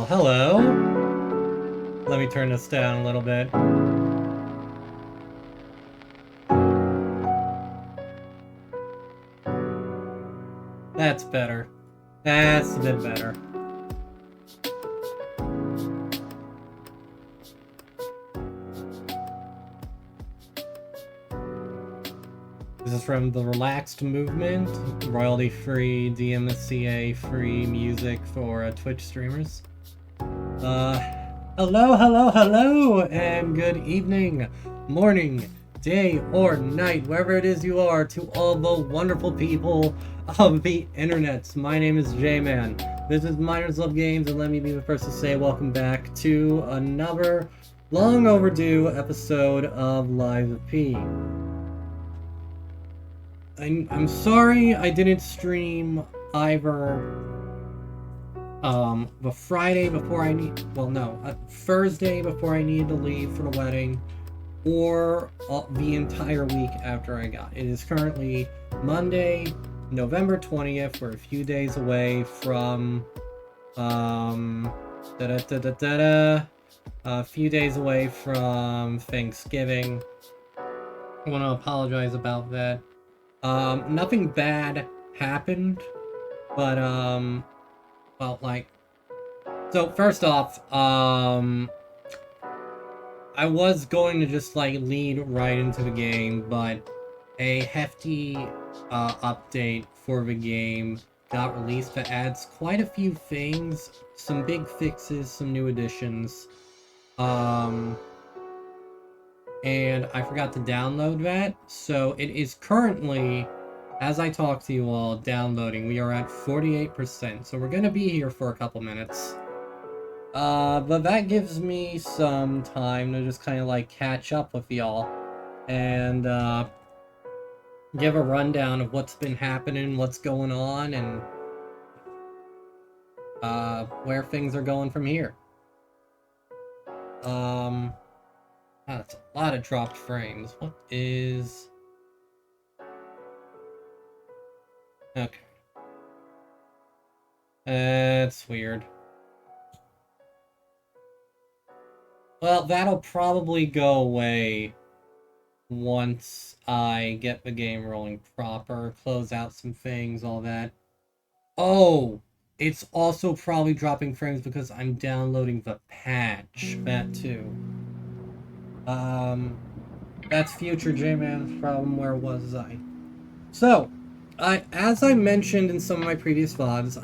hello. Let me turn this down a little bit. That's better. That's a bit better. This is from the Relaxed Movement, royalty-free, DMCA-free music for Twitch streamers. Hello, and good evening, morning, day, or night, wherever it is you are, to all the wonderful people of the internet. My name is J-Man. This is Miners Love Games, and let me be the first to say welcome back to another long overdue episode of Live with P. I'm sorry I didn't stream either the Friday before Thursday before I needed to leave for the wedding, or the entire week after I got. It is currently Monday, November 20th. We're a few days away from a few days away from Thanksgiving. I want to apologize about that. Nothing bad happened, but, so first off, I was going to just, lead right into the game, but a hefty, update for the game got released that adds quite a few things, some big fixes, some new additions, and I forgot to download that, so it is currently, as I talk to you all, downloading. We are at 48%, so we're gonna be here for a couple minutes. But that gives me some time to just kind of catch up with y'all and give a rundown of what's been happening, what's going on, and where things are going from here. That's a lot of dropped frames. What is... Okay. That's weird. Well, that'll probably go away once I get the game rolling proper, close out some things, all that. Oh! It's also probably dropping frames because I'm downloading the patch. That too. That's future J-Man's problem. Where was I? So, as I mentioned in some of my previous VODs,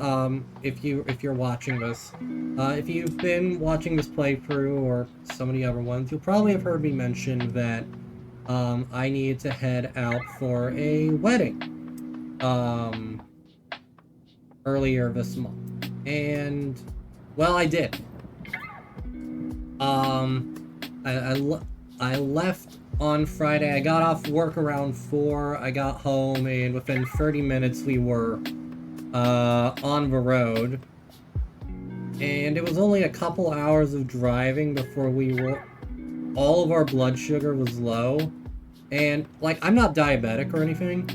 if you're watching this, if you've been watching this playthrough or some of the other ones, you'll probably have heard me mention that, I needed to head out for a wedding, earlier this month. And, well, I did. I left on Friday. I got off work around 4. I got home, and within 30 minutes we were on the road. And it was only a couple hours of driving before all of our blood sugar was low. And, I'm not diabetic or anything.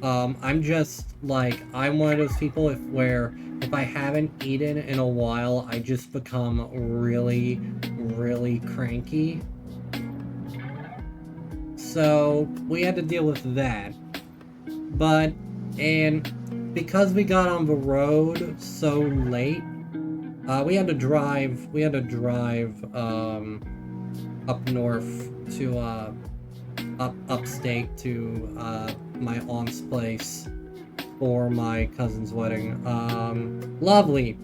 I'm just, I'm one of those people where if I haven't eaten in a while, I just become really, really cranky. So, we had to deal with that. And because we got on the road so late, we had to drive, up north to, upstate to, my aunt's place for my cousin's wedding. Lovely,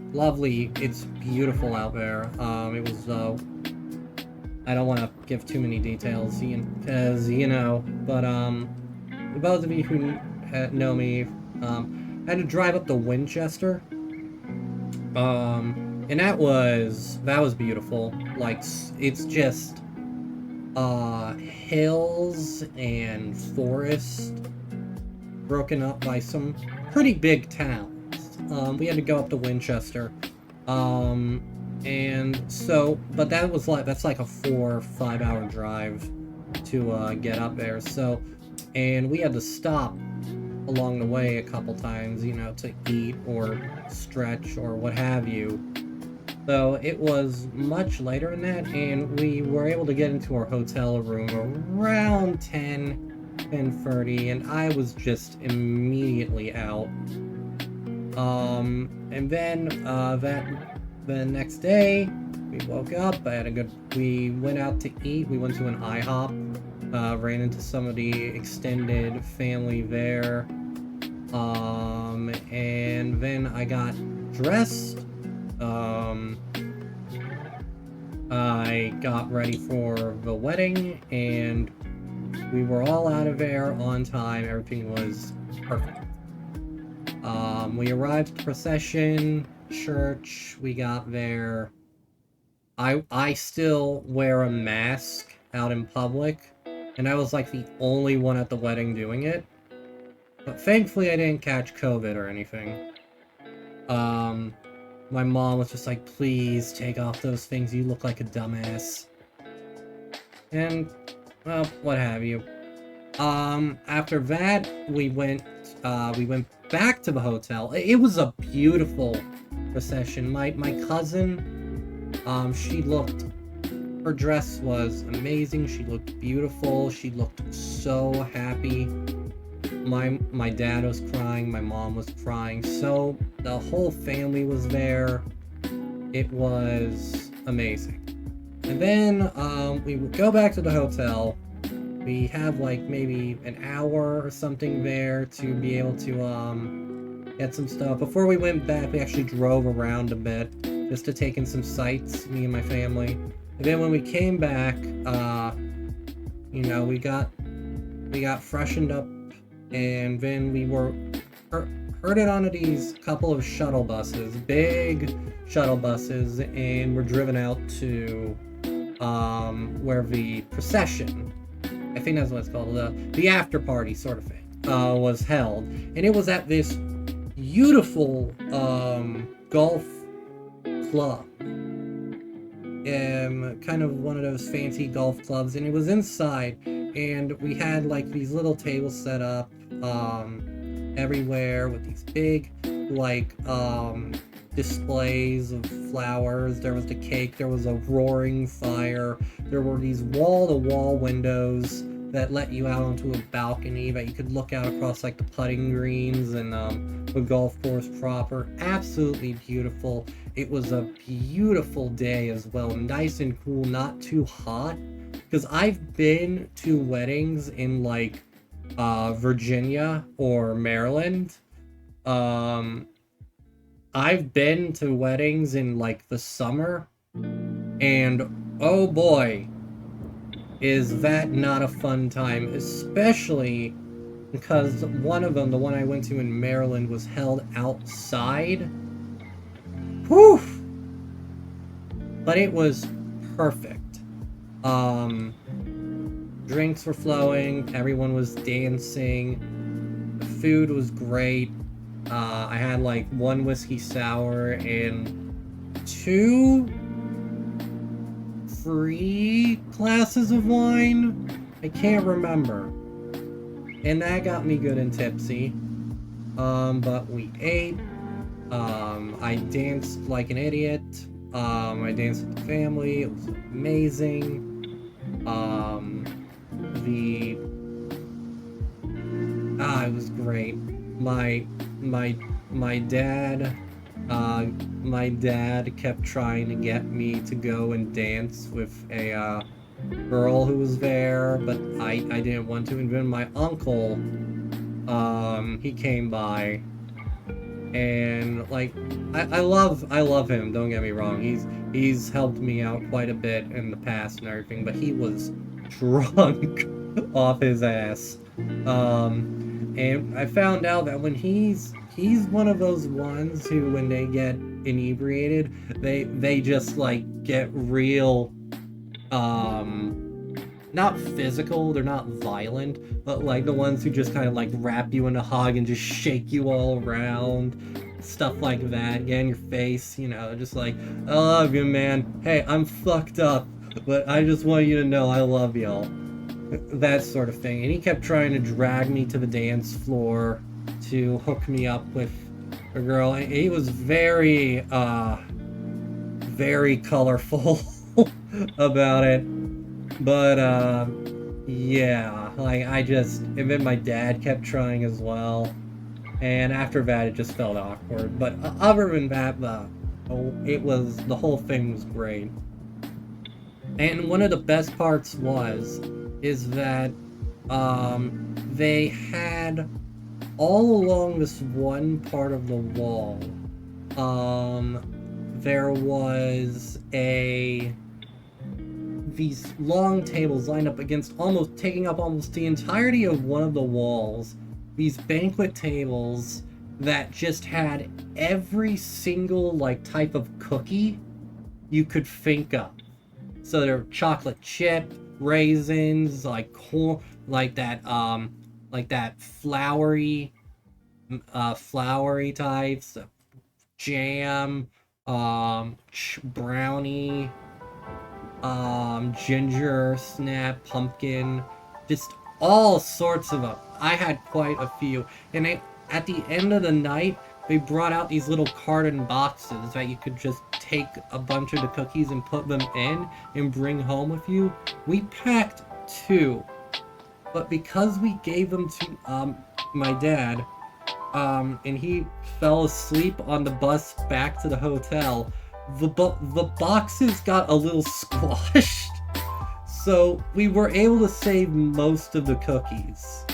it's beautiful out there. It was, I don't want to give too many details, because, but, those of you who know me, I had to drive up to Winchester, and that was beautiful. It's just, hills and forest broken up by some pretty big towns. We had to go up to Winchester, and so, but that's like a 4 or 5 hour drive to get up there. So, and we had to stop along the way a couple times, to eat or stretch or what have you. So it was much later than that, and we were able to get into our hotel room around 10:30, and I was just immediately out. And then the next day, we woke up. We went out to eat. We went to an IHOP. Ran into some of the extended family there. And then I got dressed. I got ready for the wedding, and we were all out of there on time. Everything was perfect. We arrived at the procession, church, we got there. I still wear a mask out in public, and I was like the only one at the wedding doing it. But thankfully I didn't catch COVID or anything. My mom was just like, please take off those things, you look like a dumbass. And, well, what have you. After that, we went back to the hotel. It was a beautiful procession. My cousin, her dress was amazing. She looked beautiful. She looked so happy. My dad was crying. My mom was crying. So the whole family was there. It was amazing. And then we would go back to the hotel. We have like maybe an hour or something there to be able to get some stuff. Before we went back, we actually drove around a bit just to take in some sights, me and my family. And then when we came back, we got freshened up, and then we were herded onto these couple of shuttle buses, big shuttle buses, and we're driven out to where the procession, I think that's what it's called, the after party sort of thing, was held. And it was at this beautiful golf club. Kind of one of those fancy golf clubs, and it was inside, and we had like these little tables set up everywhere with these big like displays of flowers. There was the cake, there was a roaring fire, there were these wall-to-wall windows that let you out onto a balcony that you could look out across like the putting greens and the golf course proper. Absolutely beautiful. It was a beautiful day as well, nice and cool, not too hot, because I've been to weddings in like Virginia or Maryland. I've been to weddings in like the summer, and oh boy, is that not a fun time, especially because one of them, the one I went to in Maryland, was held outside. Whew! But it was perfect. Drinks were flowing, everyone was dancing, the food was great. I had like 1 whiskey sour and 2 free glasses of wine. I can't remember. And that got me good and tipsy. But we ate. I danced like an idiot. I danced with the family. It was amazing. It was great. My dad kept trying to get me to go and dance with a girl who was there, but I didn't want to. And then my uncle, he came by, and like I love him, don't get me wrong. He's helped me out quite a bit in the past and everything, but he was drunk off his ass. And I found out that when he's one of those ones who, when they get inebriated, they just like get real, not physical, they're not violent, but like the ones who just kind of like wrap you in a hug and just shake you all around, stuff like that, get in your face, just like, I love you, man. Hey, I'm fucked up, but I just want you to know I love y'all. That sort of thing. And he kept trying to drag me to the dance floor to hook me up with a girl. And he was very very colorful about it. But, yeah, like, and then my dad kept trying as well. And after that, it just felt awkward. But other than that, the whole thing was great. And one of the best parts is that, they had all along this one part of the wall, there was these long tables lined up against taking up almost the entirety of one of the walls. These banquet tables that just had every single, like, type of cookie you could think of. So there were chocolate chip, raisins, like corn, like that floury types, jam, brownie, ginger snap, pumpkin, just all sorts of them. I had quite a few, and at the end of the night, they brought out these little carton boxes that you could just take a bunch of the cookies and put them in and bring home with you. We packed 2, but because we gave them to my dad, and he fell asleep on the bus back to the hotel, the boxes got a little squashed. So we were able to save most of the cookies.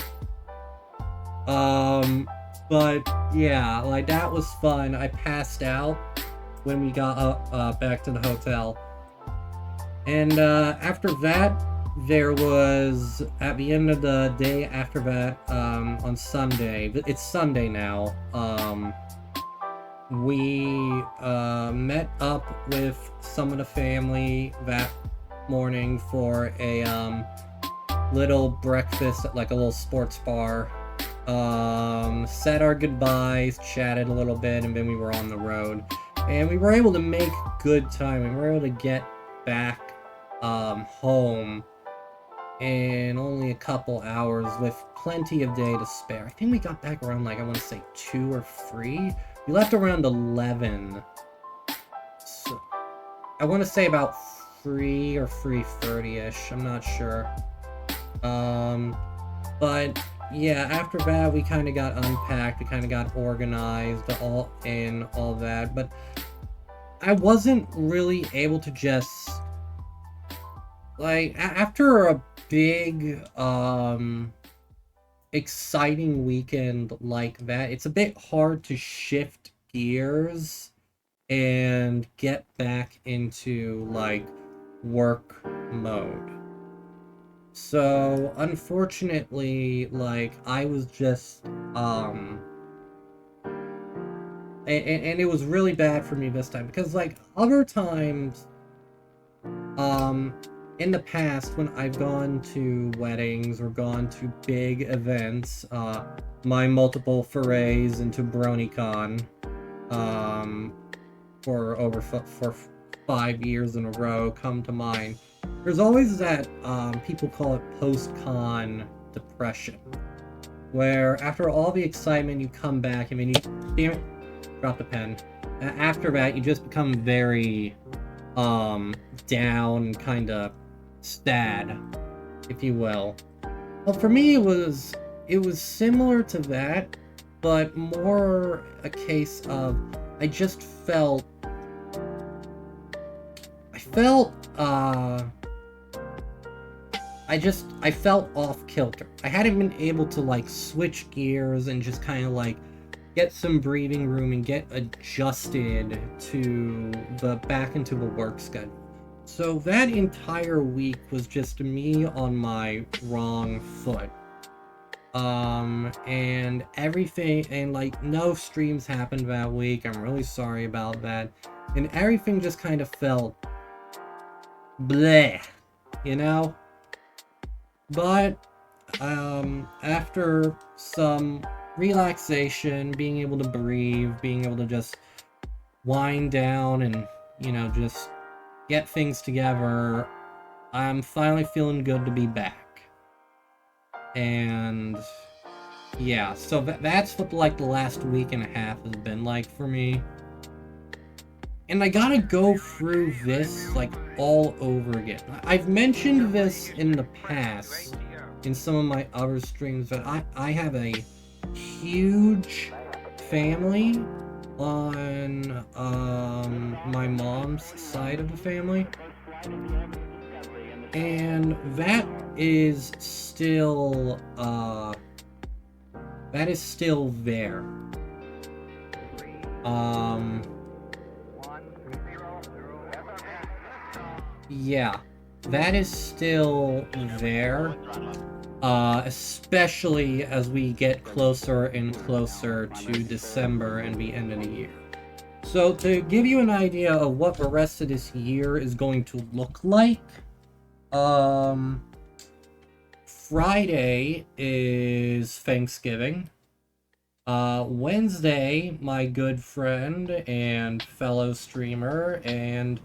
But yeah, like, that was fun. I passed out when we got back to the hotel. And after that, there was, at the end of the day after that, on Sunday, it's Sunday now, we met up with some of the family that morning for a little breakfast at, like, a little sports bar. Said our goodbyes, chatted a little bit, and then we were on the road. And we were able to make good time. We were able to get back home in only a couple hours with plenty of day to spare. I think we got back around, like, I want to say 2 or 3. We left around 11. So I want to say about 3 or 3:30ish. I'm not sure. But yeah, after that, we kind of got unpacked, we kind of got organized, all that, but I wasn't really able to just, like, after a big, exciting weekend like that, it's a bit hard to shift gears and get back into, like, work mode. So, unfortunately, like, I was just, and it was really bad for me this time, because, like, other times, in the past, when I've gone to weddings or gone to big events, my multiple forays into BronyCon, for 5 years in a row come to mind. There's always that, people call it post-con depression, where after all the excitement, you come back, and then damn it, drop the pen. After that, you just become very, down, kind of sad, if you will. Well, for me, it was similar to that, but more a case of, I just felt, I felt off kilter. I hadn't been able to, like, switch gears and just kind of, like, get some breathing room and get adjusted to back into the work schedule. So that entire week was just me on my wrong foot. And everything, and, like, no streams happened that week. I'm really sorry about that. And everything just kind of felt bleh, you know? But, after some relaxation, being able to breathe, being able to just wind down and, you know, just get things together, I'm finally feeling good to be back. And yeah, so that's what, like, the last week and a half has been like for me. And I gotta go through this, like, all over again. I've mentioned this in the past, in some of my other streams, but I have a huge family on, my mom's side of the family. And that is still, there. Yeah, that is still there, especially as we get closer and closer to December and the end of the year. So to give you an idea of what the rest of this year is going to look like, Friday is Thanksgiving. Wednesday, my good friend and fellow streamer and,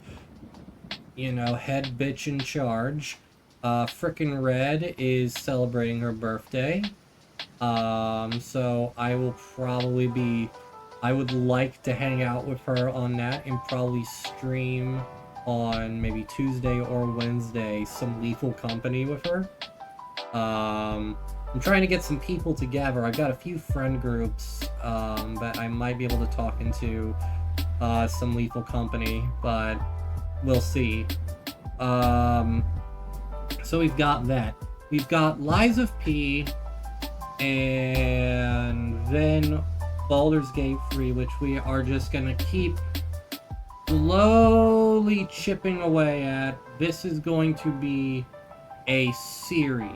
you know, head bitch in charge, Frickin' Red is celebrating her birthday. So I would like to hang out with her on that and probably stream on maybe Tuesday or Wednesday some Lethal Company with her. I'm trying to get some people together. I've got a few friend groups that I might be able to talk into some Lethal Company, but we'll see. So we've got that. We've got Lies of P, and then Baldur's Gate 3, which we are just gonna keep slowly chipping away at. This is going to be a series.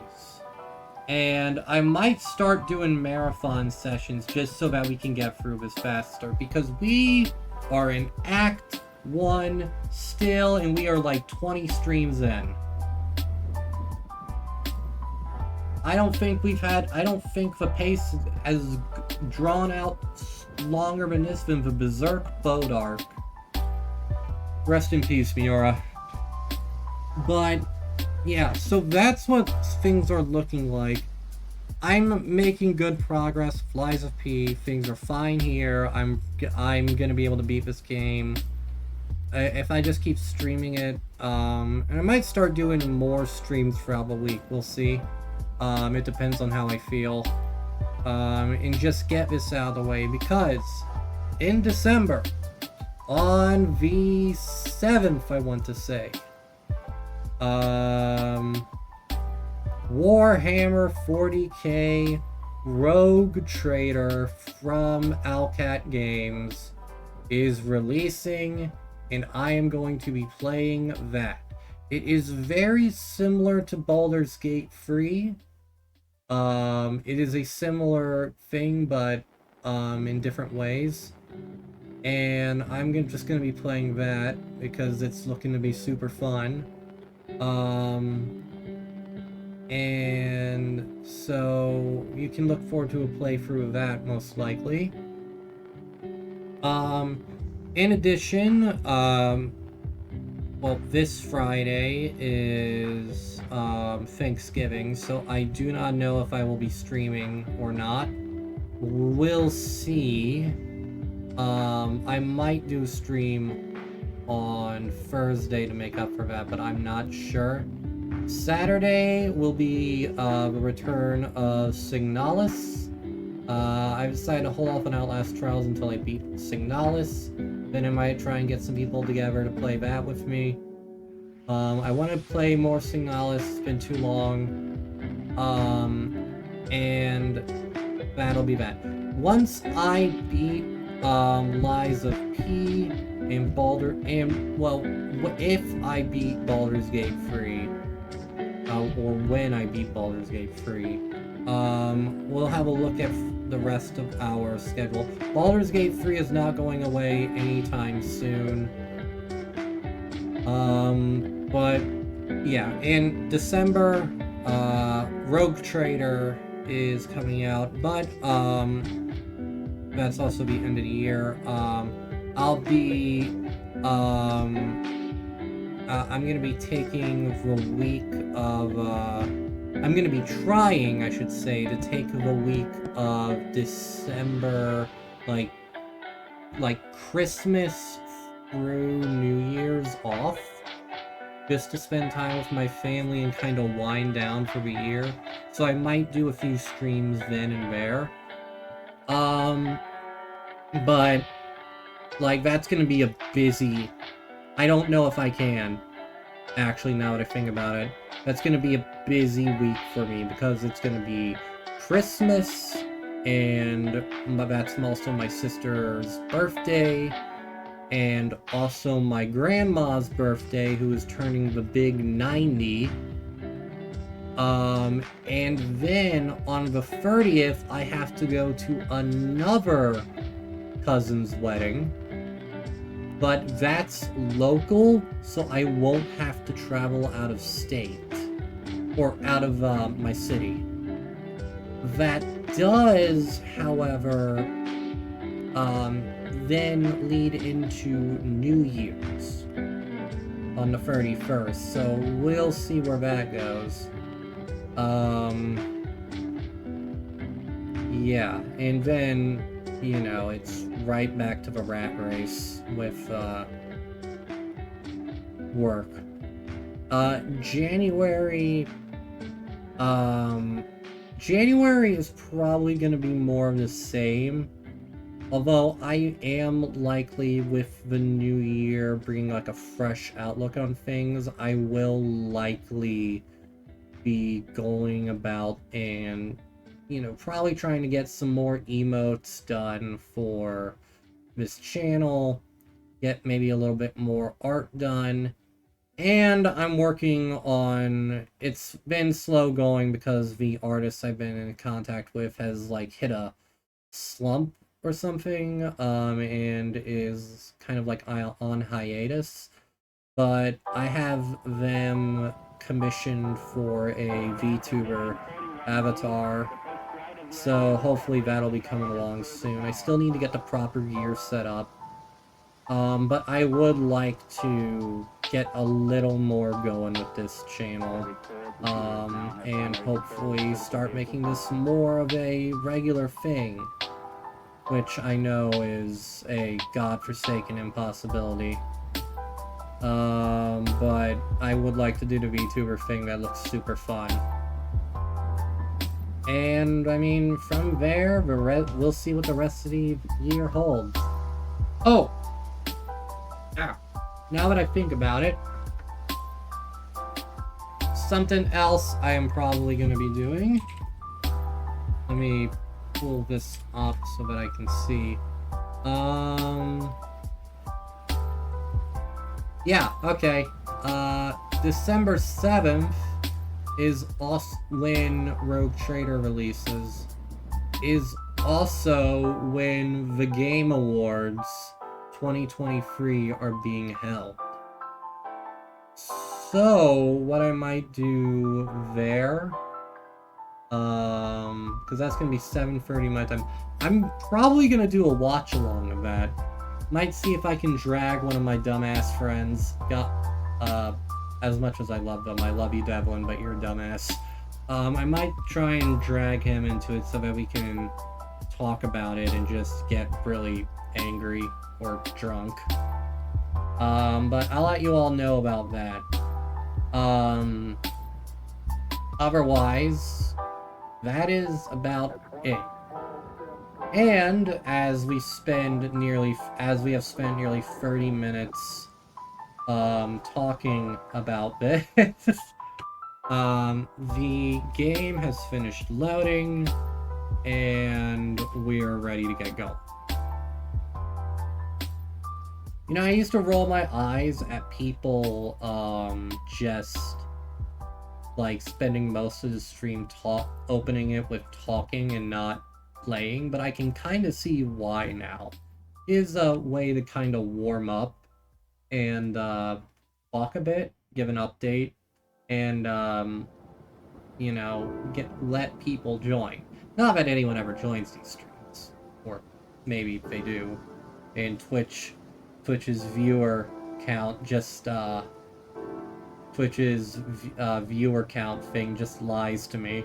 And I might start doing marathon sessions just so that we can get through this faster, because we are in Act 1 still, and we are like 20 streams in. I don't think the pace has drawn out longer than this than the Berserk Boat arc. Rest in peace, Miura. But yeah, so that's what things are looking like. I'm making good progress. Lies of P, things are fine here. I'm gonna be able to beat this game if I just keep streaming it. And I might start doing more streams throughout the week. We'll see. It depends on how I feel. And just get this out of the way, because in December, on the 7th, I want to say, Warhammer 40k Rogue Trader from Owlcat Games is releasing, and I am going to be playing that. It is very similar to Baldur's Gate 3. It is a similar thing, but in different ways. And I'm just going to be playing that because it's looking to be super fun. And so you can look forward to a playthrough of that, most likely. In addition, well, this Friday is Thanksgiving, so I do not know if I will be streaming or not. We'll see. I might do a stream on Thursday to make up for that, but I'm not sure. Saturday will be the return of Signalis. I decided to hold off on Outlast Trials until I beat Signalis. Then I might try and get some people together to play that with me. I want to play more Signalis, it's been too long. And that'll be that. Once I beat Lies of P and if I beat Baldur's Gate 3, or when I beat Baldur's Gate 3, we'll have a look at the rest of our schedule. Baldur's Gate 3 is not going away anytime soon. But yeah, in December, Rogue Trader is coming out, but that's also the end of the year. I'll be I'm gonna be taking the week of I'm gonna be trying, I should say, to take the week of December, like Christmas through New Year's off just to spend time with my family and kind of wind down for the year. So I might do a few streams then and there. But like that's gonna be a busy. I don't know if I can. Actually, now that I think about it, that's gonna be a busy week for me because it's gonna be Christmas, and that's also my sister's birthday, and also my grandma's birthday, who is turning the big 90. And then on the 30th, I have to go to another cousin's wedding. But that's local, so I won't have to travel out of state. Or out of my city. That does, however, then lead into New Year's on the 31st, so we'll see where that goes. Yeah, and then, you know, it's right back to the rat race with, work. January is probably gonna be more of the same. Although I am likely, with the new year bringing like a fresh outlook on things, I will likely be going about and, you know, probably trying to get some more emotes done for this channel, get maybe a little bit more art done, and I'm working on, it's been slow going because the artist I've been in contact with has like hit a slump or something, and is kind of like on hiatus, but I have them commissioned for a VTuber avatar, so hopefully that'll be coming along soon. I still need to get the proper gear set up, but I would like to get a little more going with this channel, and hopefully start making this more of a regular thing, which I know is a godforsaken impossibility. But I would like to do the VTuber thing. That looks super fun. And, I mean, from there, we'll see what the rest of the year holds. Oh! Ah. Now that I think about it, something else I am probably going to be doing. Let me pull this up so that I can see. Yeah, okay. December 7th is also when Rogue Trader releases. Is also when the Game Awards 2023 are being held. So, what I might do there, because that's gonna be 7:30 my time. I'm probably gonna do a watch along of that. Might see if I can drag one of my dumbass friends. As much as I love them, I love you, Devlin, but you're a dumbass. I might try and drag him into it so that we can talk about it and just get really angry or drunk. But I'll let you all know about that. Otherwise, that is about it. And as we have spent nearly 30 minutes talking about this, the game has finished loading and we're ready to get going. You know, I used to roll my eyes at people just like spending most of the stream opening it with talking and not playing, but I can kind of see why now. It is a way to kind of warm up and talk a bit, give an update, and you know, let people join. Not that anyone ever joins these streams, or maybe they do. And Twitch's viewer count just Twitch's viewer count thing just lies to me.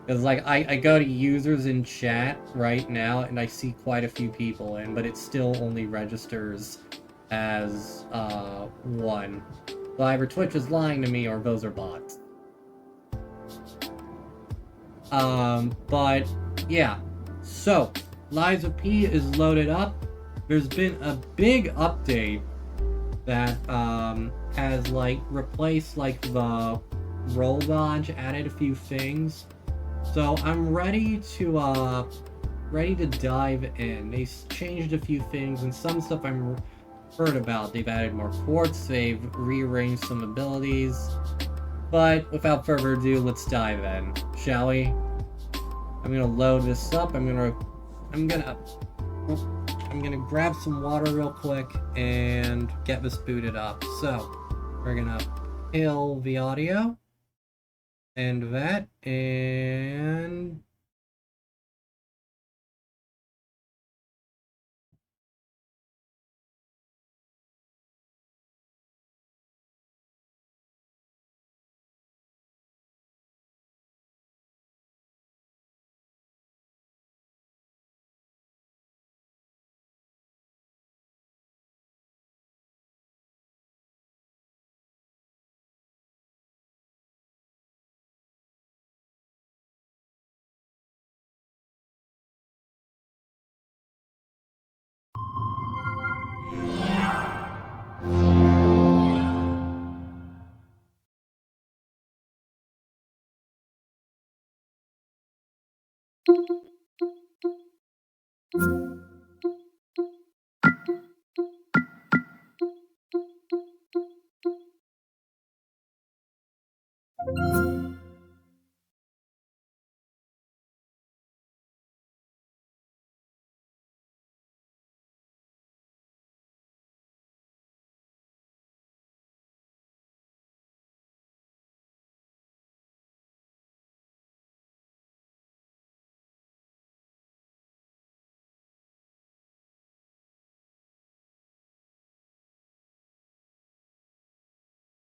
Because, like, I go to users in chat right now, and I see quite a few people in, but it still only registers as, one. So either Twitch is lying to me, or those are bots. But, yeah. So, Liza P is loaded up. There's been a big update that, has, like, replaced, like, the roll dodge, added a few things. So I'm ready to dive in. They changed a few things, and some stuff I'm heard about. They've added more quartz, they've rearranged some abilities. But without further ado, let's dive in, shall we? I'm gonna load this up. I'm gonna grab some water real quick and get this booted up. So we're gonna kill the audio and that, and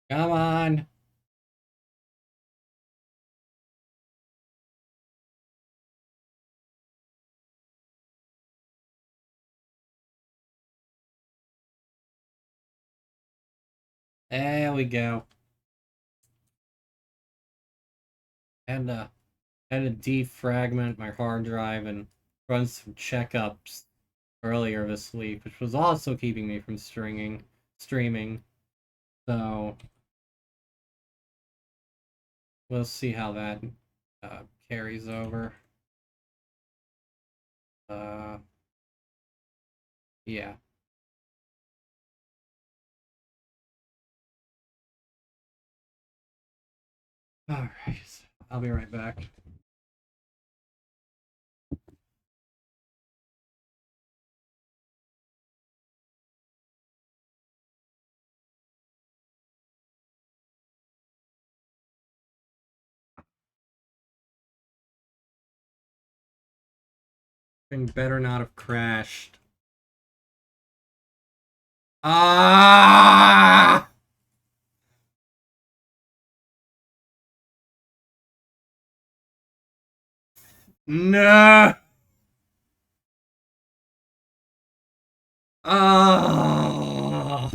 come on. There we go. And had to defragment my hard drive and run some checkups earlier this week, which was also keeping me from streaming. So we'll see how that carries over. Yeah. All right. I'll be right back. Thing better not have crashed. Ah! No! Ah!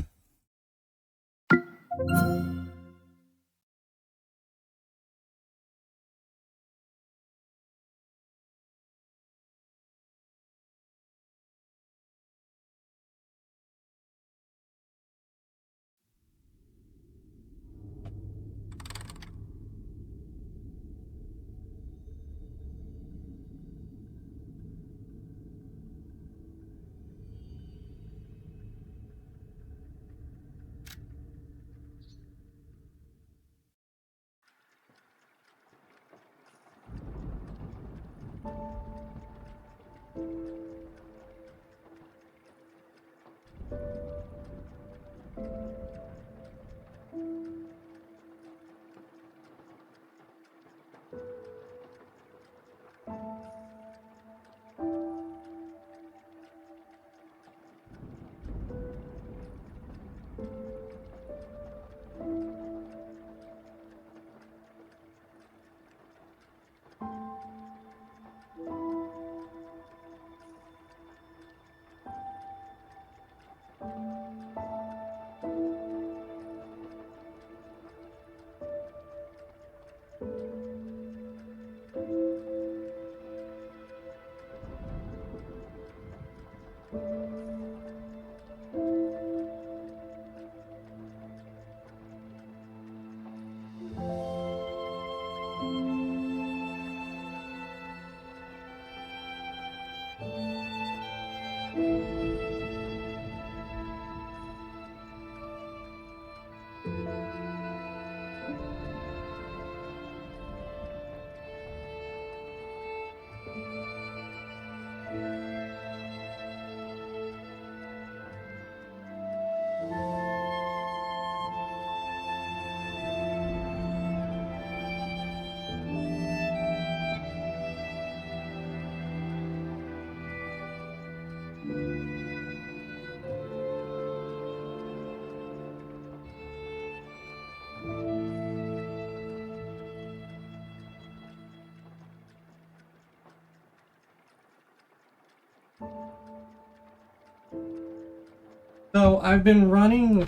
So I've been running.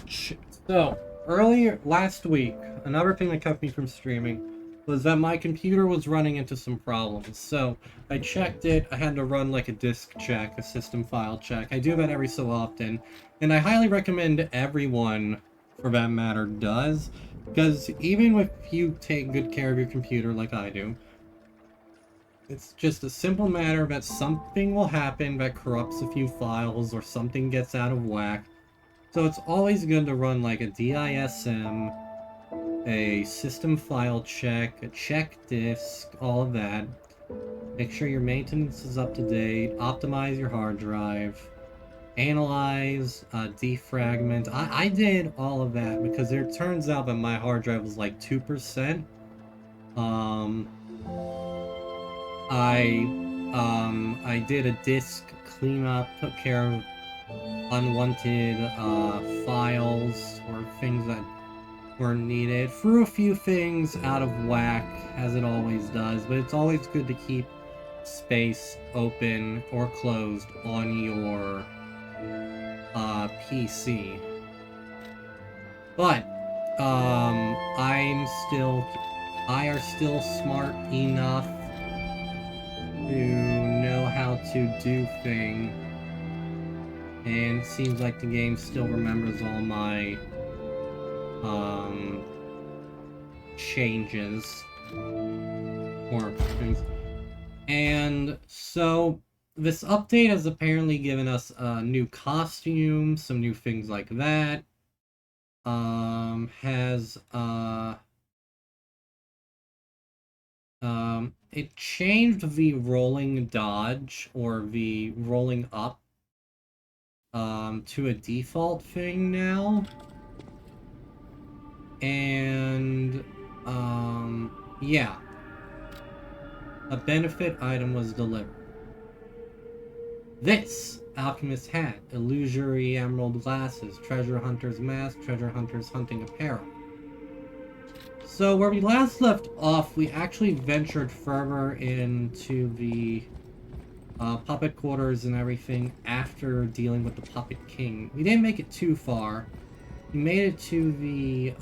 So earlier last week, another thing that kept me from streaming was that my computer was running into some problems. So I checked it. I had to run like a disk check, a system file check. I do that every so often, and I highly recommend everyone, for that matter, does, because even if you take good care of your computer like I do, it's just a simple matter that something will happen that corrupts a few files or something gets out of whack. So it's always good to run like a DISM, a system file check, a check disk, all of that. Make sure your maintenance is up to date, optimize your hard drive, analyze, defragment. I did all of that because it turns out that my hard drive was like 2%. I did a disk cleanup, took care of unwanted files or things that weren't needed. Threw a few things out of whack, as it always does, but it's always good to keep space open or closed on your PC. But I are still smart enough to know how to do things. And it seems like the game still remembers all my changes or things. And so this update has apparently given us a new costume, some new things like that. It changed the rolling dodge or the rolling up to a default thing now. And, yeah. A benefit item was delivered. This alchemist hat, illusory emerald glasses, treasure hunter's mask, treasure hunter's hunting apparel. So where we last left off, we actually ventured further into the puppet quarters and everything after dealing with the Puppet King. We didn't make it too far. We made it to the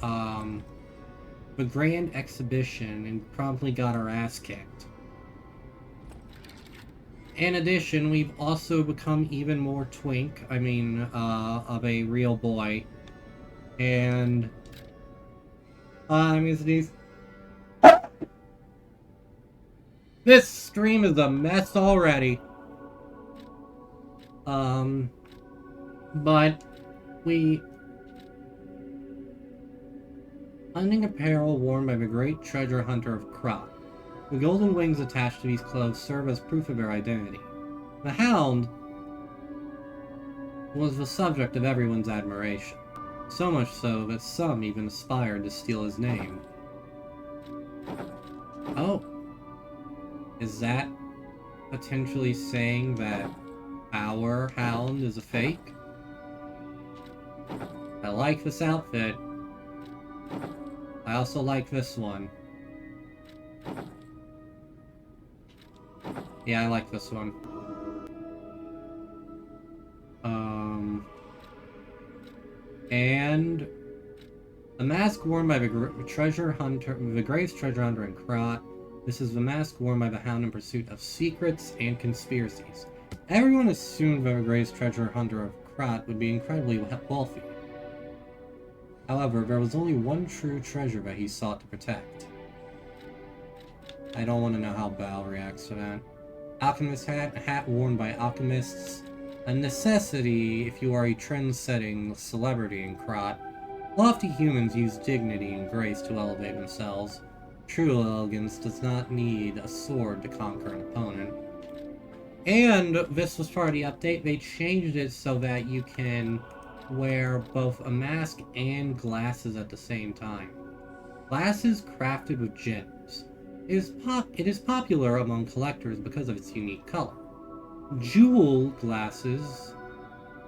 Grand Exhibition and promptly got our ass kicked. In addition, we've also become even more twink, of a real boy. And, this stream is a mess already. But we... Hunting apparel worn by the great treasure hunter of Krat. The golden wings attached to these clothes serve as proof of their identity. The hound was the subject of everyone's admiration, so much so that some even aspired to steal his name. Oh. Is that potentially saying that our hound is a fake? I like this outfit. I also like this one. Yeah, I like this one. And the mask worn by the treasure hunter, the greatest treasure hunter in Krat. This is the mask worn by the hound in pursuit of secrets and conspiracies. Everyone assumed that the greatest treasure hunter of Krat would be incredibly wealthy. However, there was only one true treasure that he sought to protect. I don't want to know how Bao reacts to that. Alchemist hat, a hat worn by alchemists. A necessity if you are a trend-setting celebrity in Krat. Lofty humans use dignity and grace to elevate themselves. True elegance does not need a sword to conquer an opponent. And this was part of the update. They changed it so that you can wear both a mask and glasses at the same time. Glasses crafted with gems. It is popular among collectors because of its unique color. Jewel glasses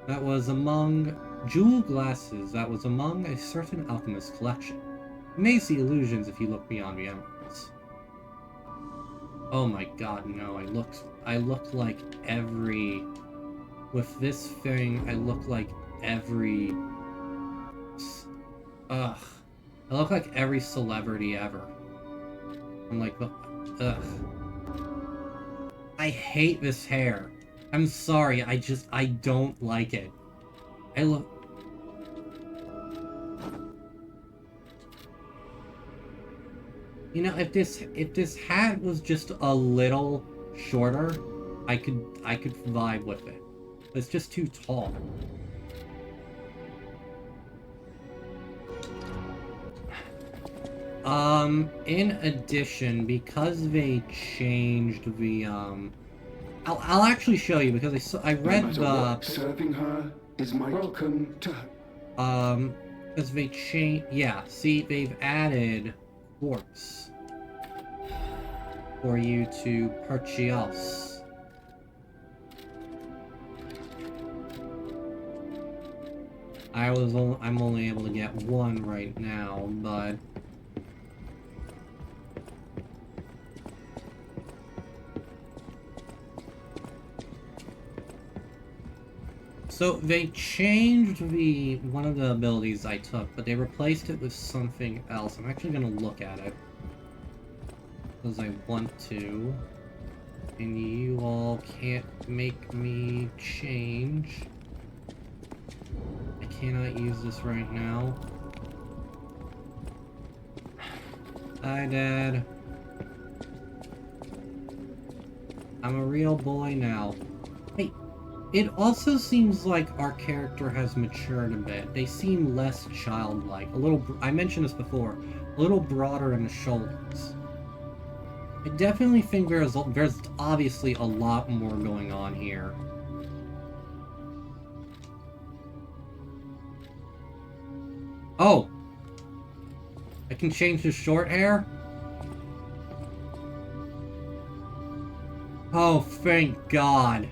that was among a certain alchemist collection. You may see illusions if you look beyond the emeralds. Oh my god, no, I look like with this thing, I look like every... Ugh. I look like every celebrity ever. I'm like, ugh. I hate this hair. I'm sorry, I don't like it. I look... You know, if this hat was just a little shorter, I could vibe with it. But it's just too tall. In addition, because they changed the, I'll actually show you, because I read the... Serving her is my welcome to her. Because they changed... Yeah, see, they've added quartz for you to purchase. I'm only able to get one right now, but... So they changed one of the abilities I took, but they replaced it with something else. I'm actually gonna look at it because I want to, and you all can't make me change. I cannot use this right now. Hi, Dad. I'm a real boy now. Hey. It also seems like our character has matured a bit. They seem less childlike. I mentioned this before, a little broader in the shoulders. I definitely think there's obviously a lot more going on here. Oh! I can change the short hair? Oh, thank God.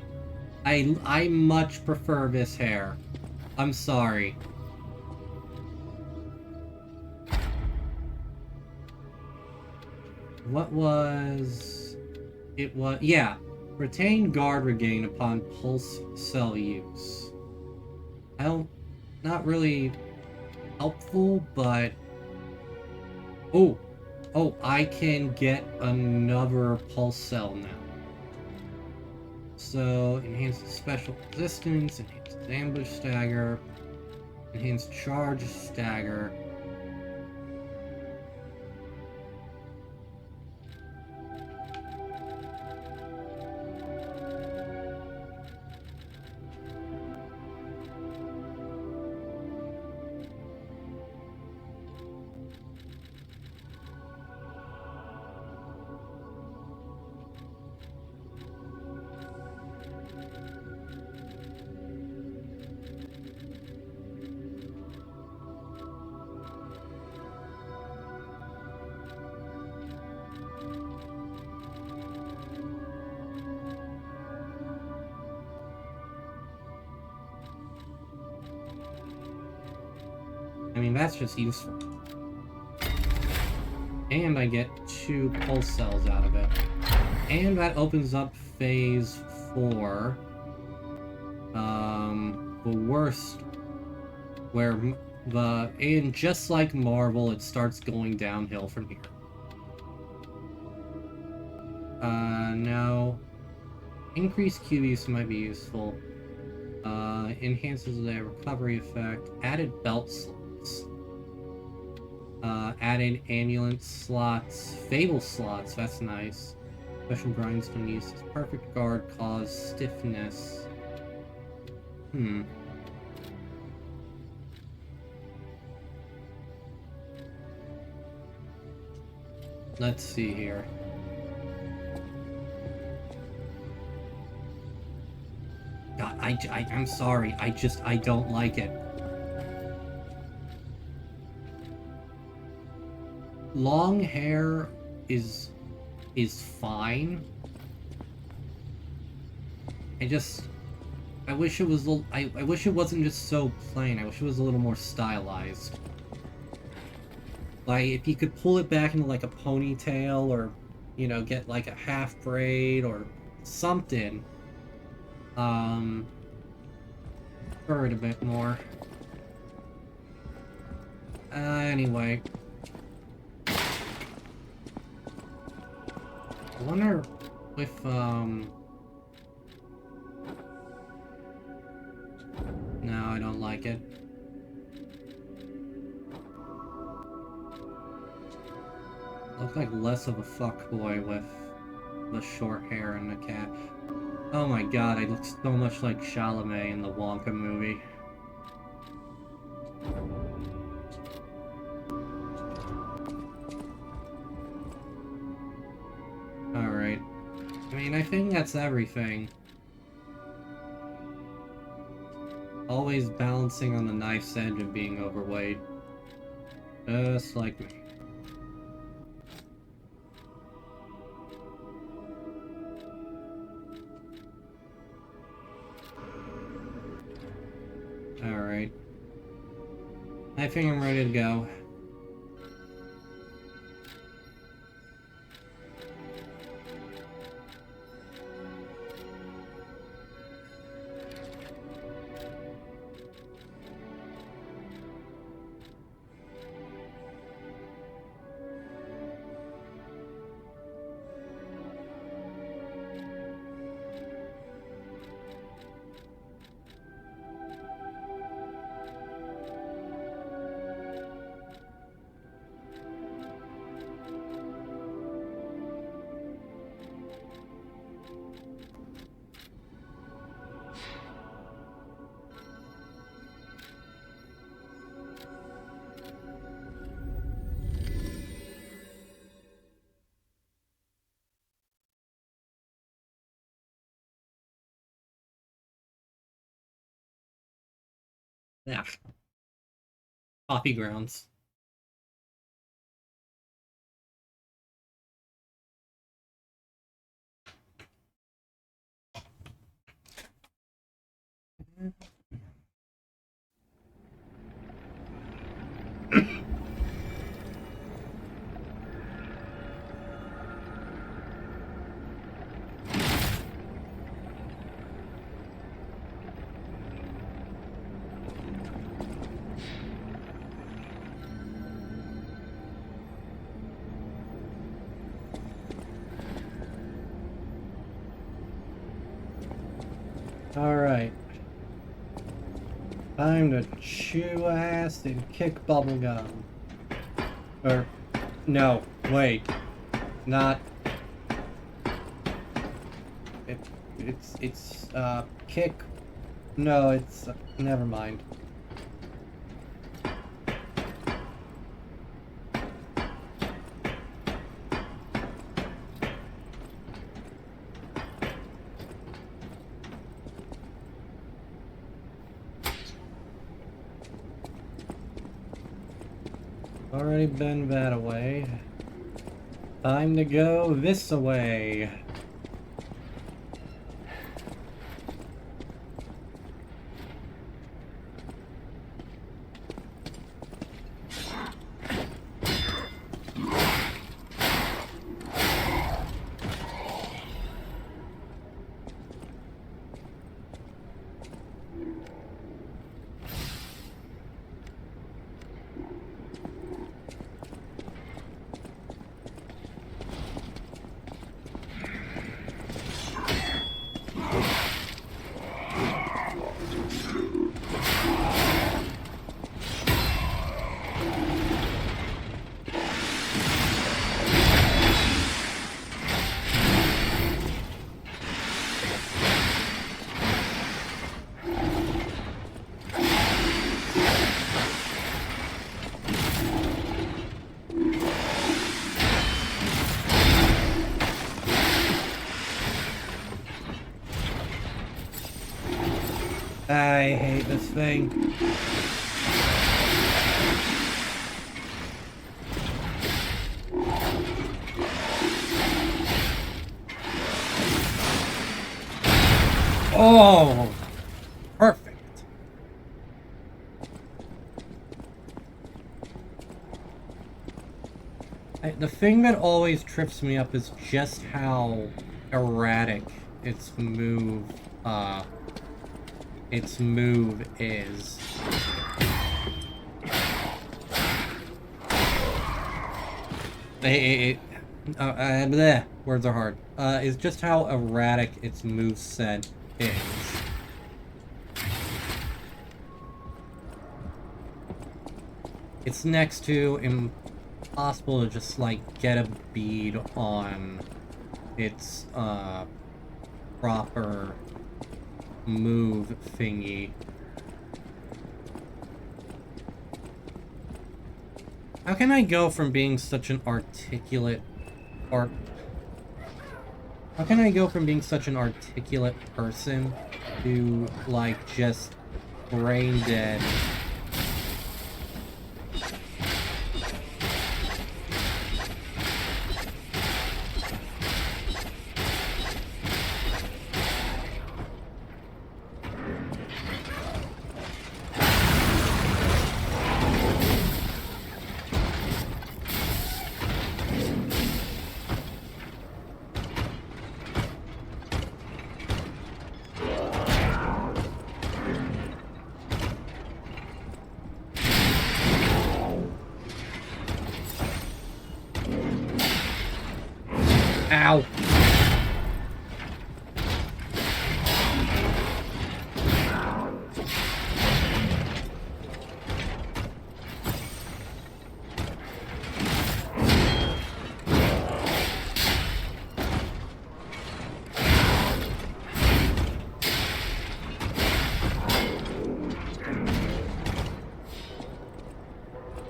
I much prefer this hair. I'm sorry. What was... It was... Yeah. Retain guard regain upon pulse cell use. Not really helpful, but... Oh! Oh, I can get another pulse cell now. So, enhanced special resistance, enhanced ambush stagger, enhanced charge stagger. I mean, that's just useful. And I get 2 pulse cells out of it. And that opens up phase 4. The worst, where and just like Marvel, it starts going downhill from here. No. Increased Q use might be useful. Enhances the recovery effect. Added belt slots. Added amulet slots. Fable slots, that's nice. Special grindstone use. Perfect guard cause stiffness. Let's see here. God, I'm sorry. I don't like it. Long hair is fine. I wish it was I wish it wasn't just so plain. I wish it was a little more stylized. Like, if you could pull it back into like a ponytail, or, you know, get like a half braid or something. prefer it a bit more. Anyway. I wonder if, No, I don't like it. Look like less of a fuckboy with the short hair and the cap. Oh my god, I look so much like Chalamet in the Wonka movie. Alright. I mean, I think that's everything. Always balancing on the knife's edge of being overweight. Just like me. Alright. I think I'm ready to go. Yeah. Coffee grounds. Alright. Time to chew ass and kick bubblegum. Or, no, wait. Not... It's, kick... No, it's... never mind. Already been that away. Time to go this away. I hate this thing. Oh, perfect. The thing that always trips me up is just how erratic its move its move is. Bleh, words are hard. Is just how erratic its moveset is. It's next to impossible to just, like, get a bead on its, proper move thingy. How can I go from being such an articulate How can I go from being such an articulate person to, like, just brain dead? Ow!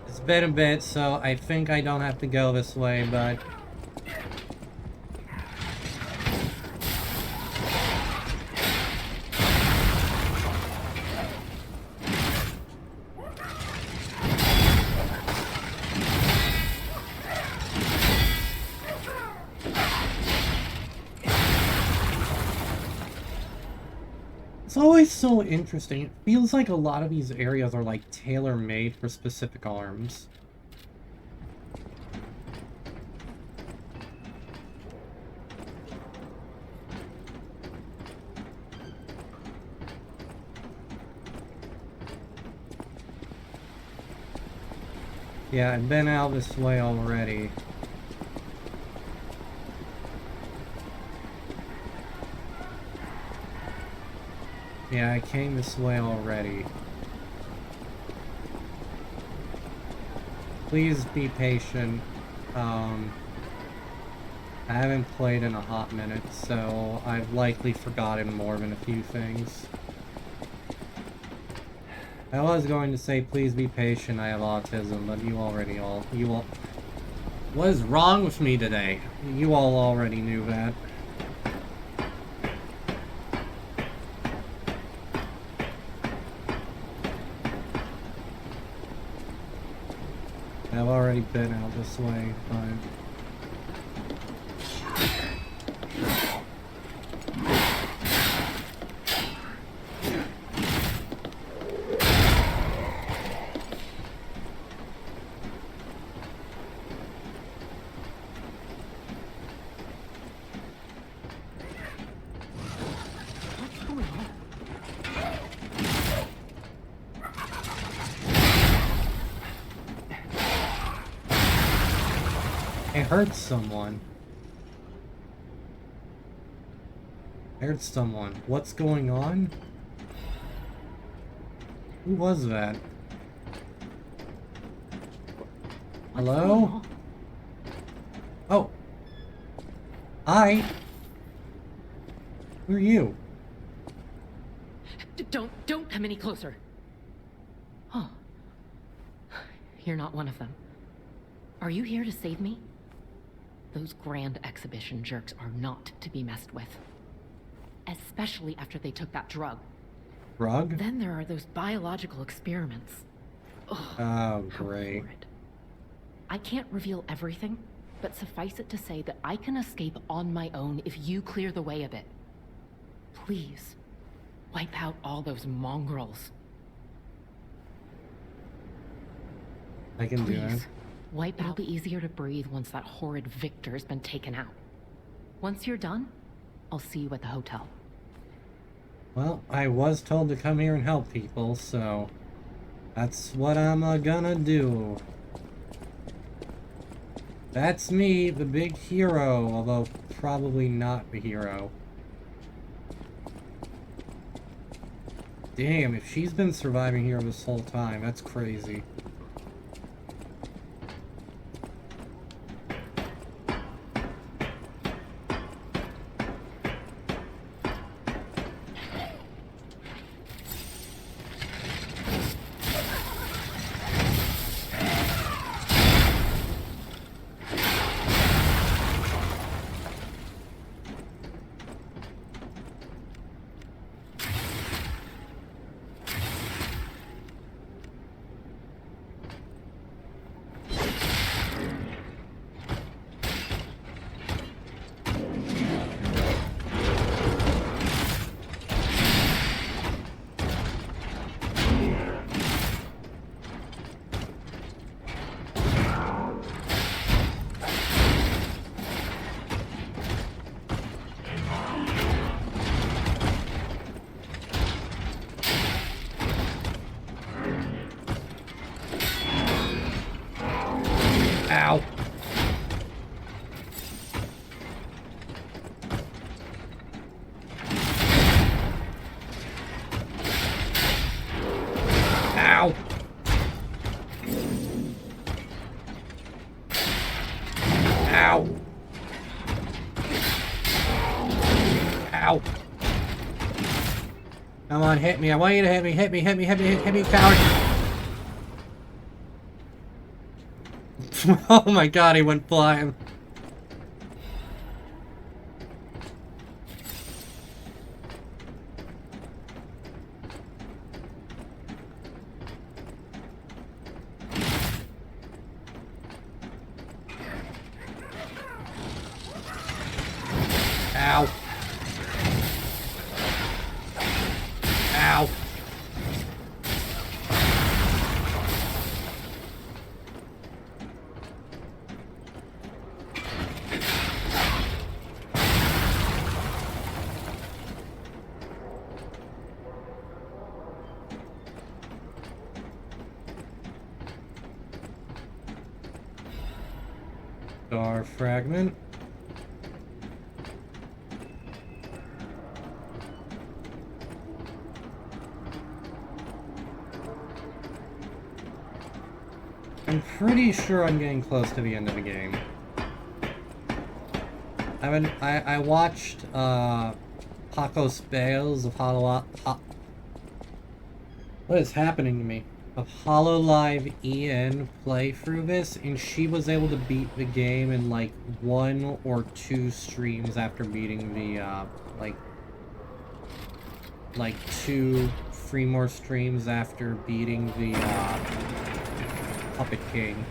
It's been a bit, so I think I don't have to go this way, but... It's always so interesting. It feels like a lot of these areas are like tailor-made for specific arms. Yeah, I've been out this way already. Yeah, I came this way already. Please be patient. I haven't played in a hot minute, so I've likely forgotten more than a few things. I was going to say please be patient, I have autism, but you all... What is wrong with me today? You all already knew that. I've already been out this way, but... I heard someone. What's going on? Who was that? Hello? Oh. Hi. Who are you? Don't come any closer. Oh. You're not one of them. Are you here to save me? Those grand exhibition jerks are not to be messed with. Especially after they took that drug. Drug? Then there are those biological experiments. Ugh, oh, great. Horrid. I can't reveal everything, but suffice it to say that I can escape on my own if you clear the way a bit. Please, wipe out all those mongrels. I can do that. Please, wipe out. It'll be easier to breathe once that horrid Victor's been taken out. Once you're done, I'll see you at the hotel. Well, I was told to come here and help people, so that's what I'm gonna do. That's me, the big hero, although probably not the hero. Damn, if she's been surviving here this whole time, that's crazy. Ow. Ow. Ow. Ow. Come on, hit me. I want you to hit me. Hit me, hit me, hit me, hit me, coward. Oh my god, he went flying. Ow. Ow. Star fragment. I'm pretty sure I'm getting close to the end of the game. I watched Paco's Bales of what is happening to me? Of Hololive Ian play through this, and she was able to beat the game in like 1 or 2 streams after beating the like 2-3 more streams after beating the Puppet King.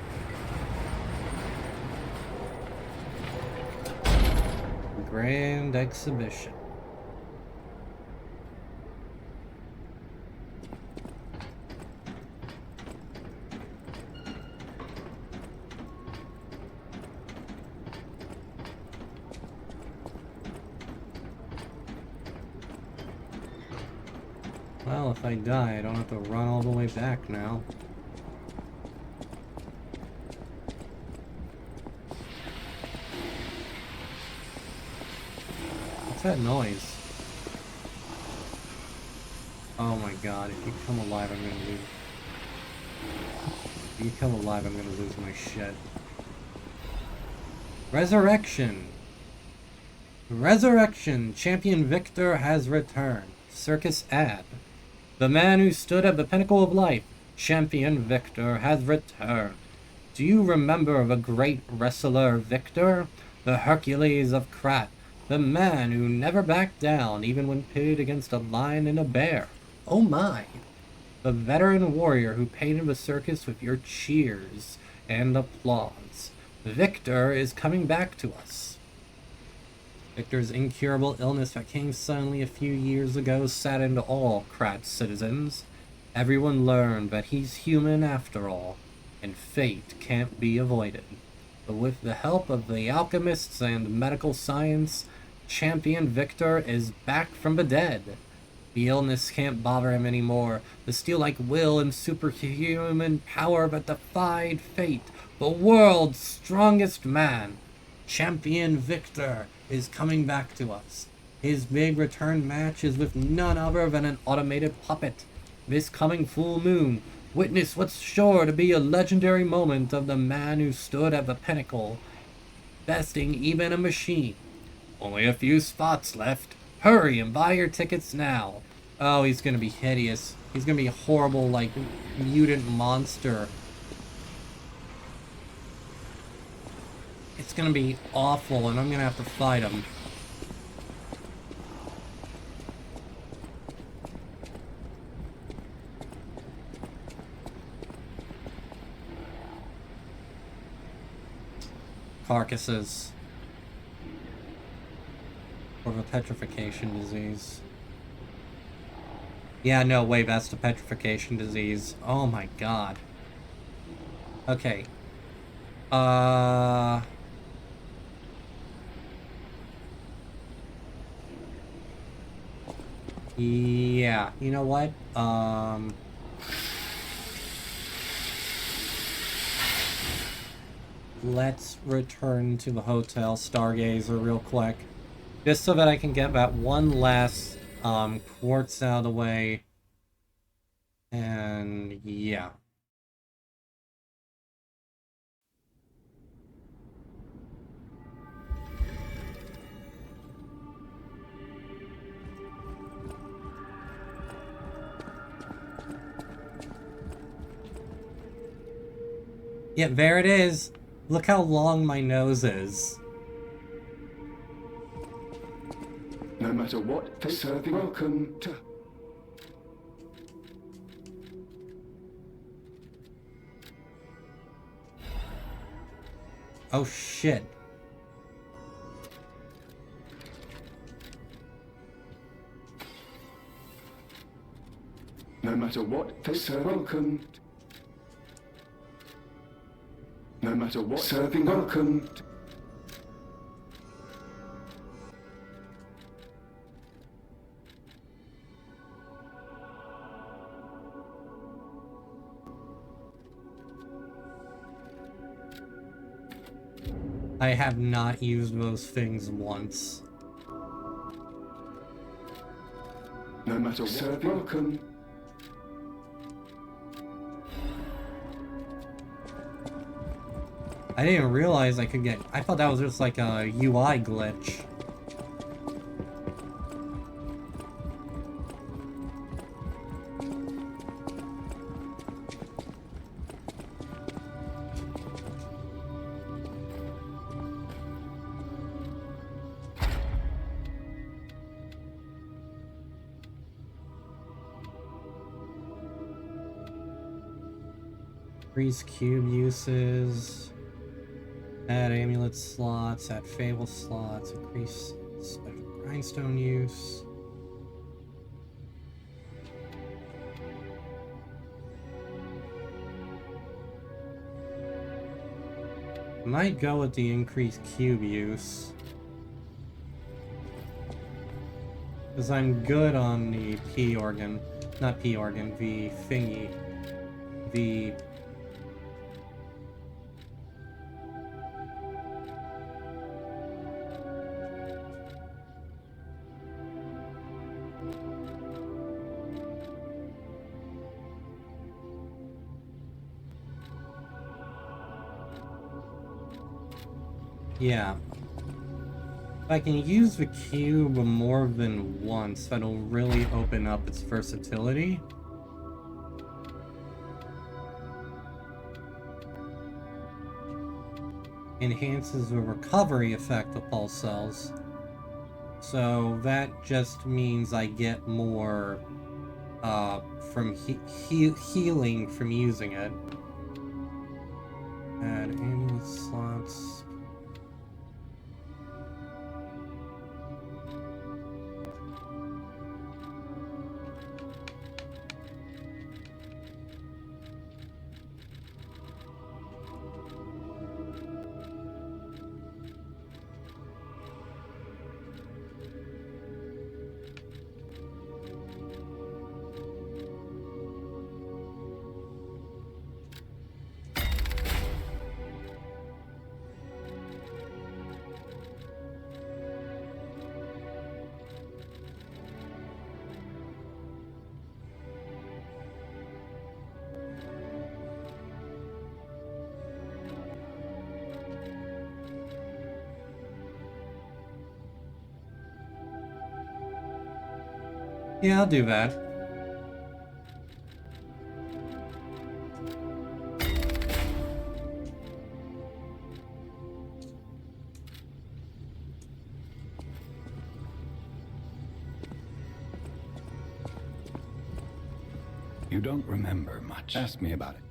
Grand Exhibition. Well, if I die, I don't have to run all the way back now. What's that noise? Oh my god, if you come alive, I'm gonna lose. If you come alive, I'm gonna lose my shit. Resurrection! Resurrection! Champion Victor has returned. Circus ad. The man who stood at the pinnacle of life, Champion Victor, has returned. Do you remember the great wrestler Victor? The Hercules of Krat. The man who never backed down, even when pitted against a lion and a bear. Oh my! The veteran warrior who painted the circus with your cheers and applause. Victor is coming back to us. Victor's incurable illness that came suddenly a few years ago saddened all Krat's citizens. Everyone learned that he's human after all, and fate can't be avoided. But with the help of the alchemists and medical science, Champion Victor is back from the dead. The illness can't bother him anymore. The steel-like will and superhuman power that defied fate. The world's strongest man, Champion Victor, is coming back to us. His big return match is with none other than an automated puppet. This coming full moon, witness what's sure to be a legendary moment of the man who stood at the pinnacle, besting even a machine. Only a few spots left. Hurry and buy your tickets now. Oh, he's gonna be hideous. He's gonna be a horrible, like, mutant monster. It's gonna be awful, and I'm gonna have to fight him. Carcasses. Or the petrification disease. Yeah, no, wait, that's the petrification disease. Oh my god. Okay. Yeah, you know what? Let's return to the Hotel Stargazer real quick. Just so that I can get that one last, quartz out of the way. And, yeah. Yeah, there it is. Look how long my nose is. No matter what they serving, welcome to... Oh shit. No matter what they serve, welcome. No matter what serving, welcome. I have not used those things once. No matter what serving, welcome. I didn't realize I could get... I thought that was just like a UI glitch. Increase cube uses. Add amulet slots, add fable slots, increase special grindstone use. Might go with the increased cube use. Because I'm good on the P organ. Not P organ, the thingy. The... Yeah. If I can use the cube more than once, that'll really open up its versatility. Enhances the recovery effect of pulse cells. So that just means I get more from healing from using it. Add amulet slots. Yeah, I'll do that. You don't remember much. Ask me about it.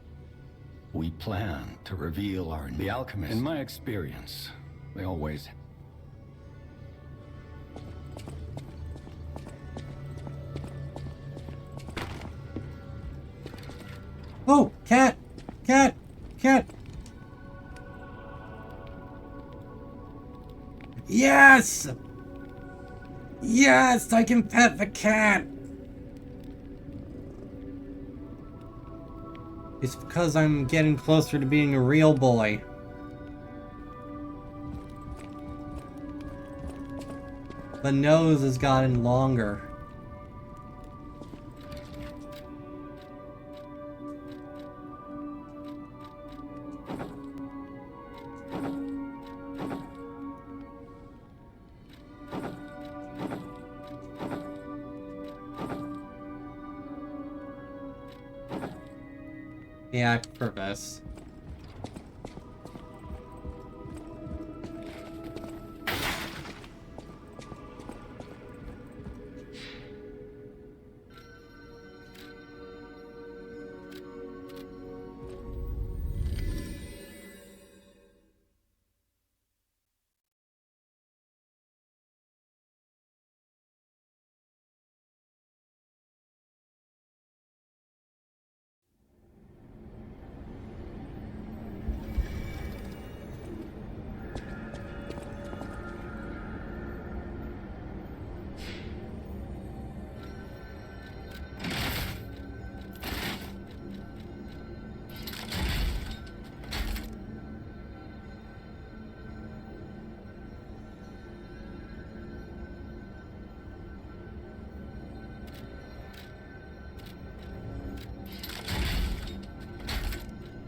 We plan to reveal the alchemist. In my experience, they always... Oh, cat! Cat! Cat! Yes! Yes, I can pet the cat! It's because I'm getting closer to being a real boy. The nose has gotten longer. Yeah, I prefer this.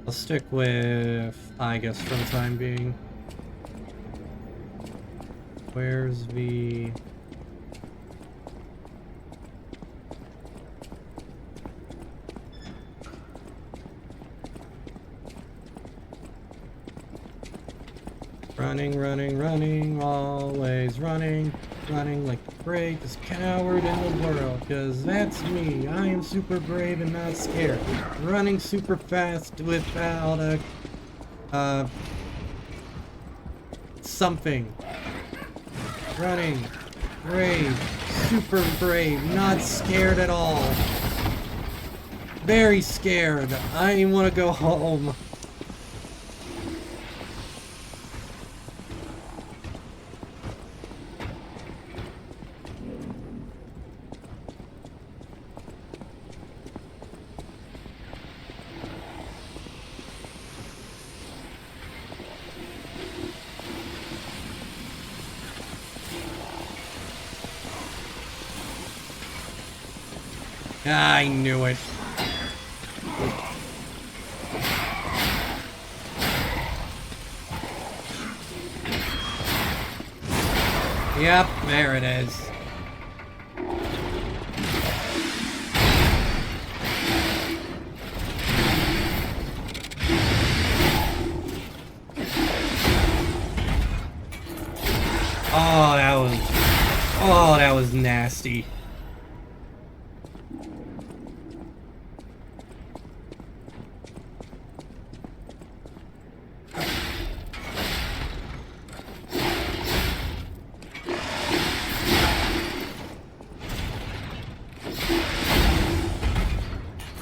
I'll stick with Aigis for the time being. Where's the... Running, running, running, always running, running like the greatest coward in the world, because that's me. I am super brave and not scared. Running super fast without a, something. Running, brave, super brave, not scared at all. Very scared. I want to go home. I knew it. Yep, there it is. Oh, that was nasty.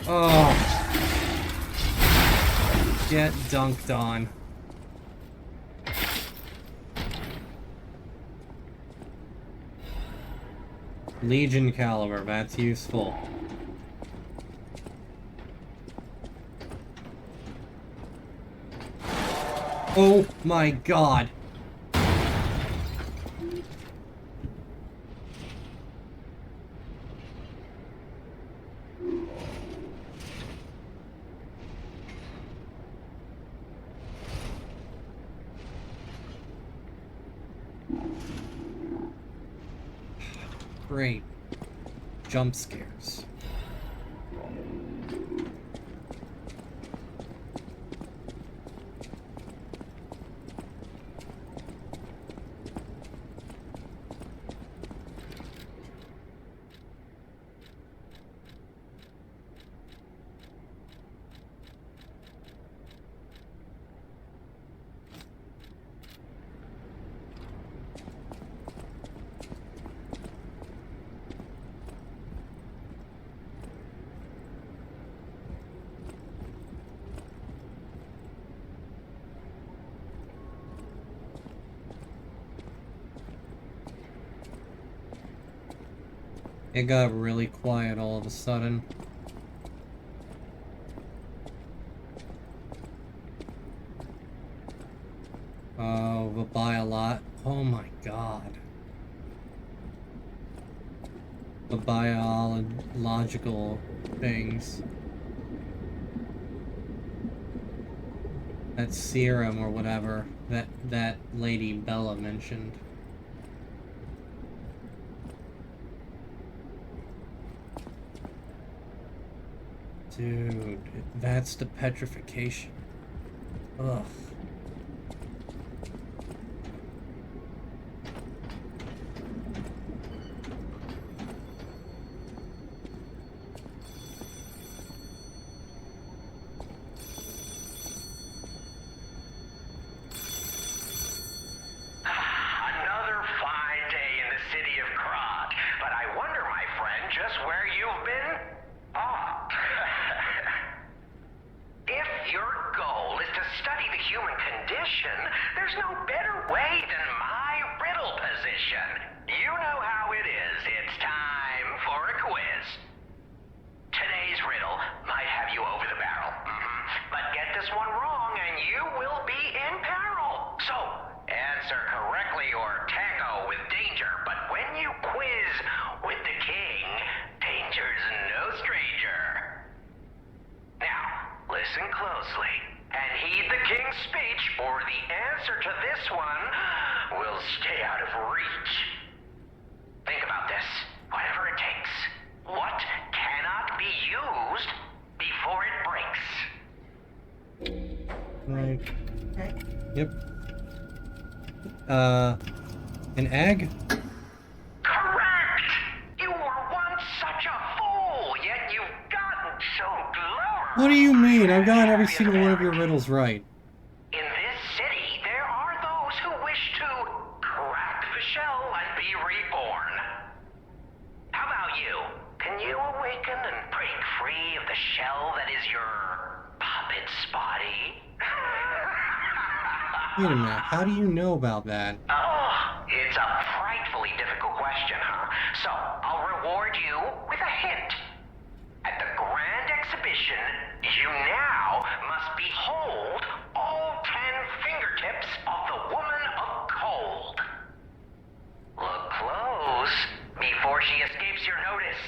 Oh. Get dunked on. Legion caliber, that's useful. Oh my god. Great. jump scares. It got really quiet all of a sudden. Oh, but by a lot. Oh my god. The biological things. That serum or whatever that Lady Bella mentioned. Dude, that's the petrification. Ugh. Another fine day in the city of Krat, but I wonder, my friend, just where you've been? If your goal is to study the human condition, there's no better way than my riddle position. You know how it is. It's time for a quiz. Today's riddle might have you over the barrel. But get this one wrong and you will be in peril. So, answer correctly or tango with danger. But when you quiz with the king, danger's no stranger. Now, listen closely and heed the king's speech, or the answer to this one will stay out of reach. Think about this, whatever it takes. What cannot be used before it breaks? Right. Yep. An egg? Correct! You were once such a fool, yet you've gotten so glorious. What do you mean? I've got every single one of your riddles right. In this city, there are those who wish to crack the shell and be reborn. How about you? Can you awaken and break free of the shell that is your puppet's body? Wait a minute, how do you know about that? Oh, it's a frightfully difficult question, huh? So, I'll reward you with a hint. At the Grand Exhibition, you now must behold all 10 fingertips of the Woman of Cold. Look close before she escapes your notice.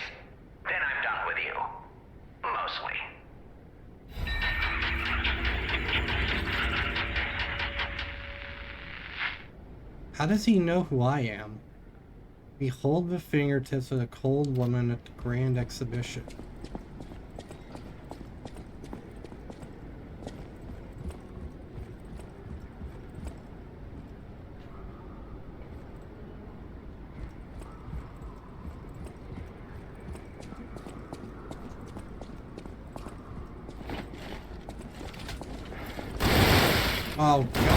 Then I'm done with you. Mostly. How does he know who I am? Behold the fingertips of the cold woman at the Grand Exhibition. Oh god.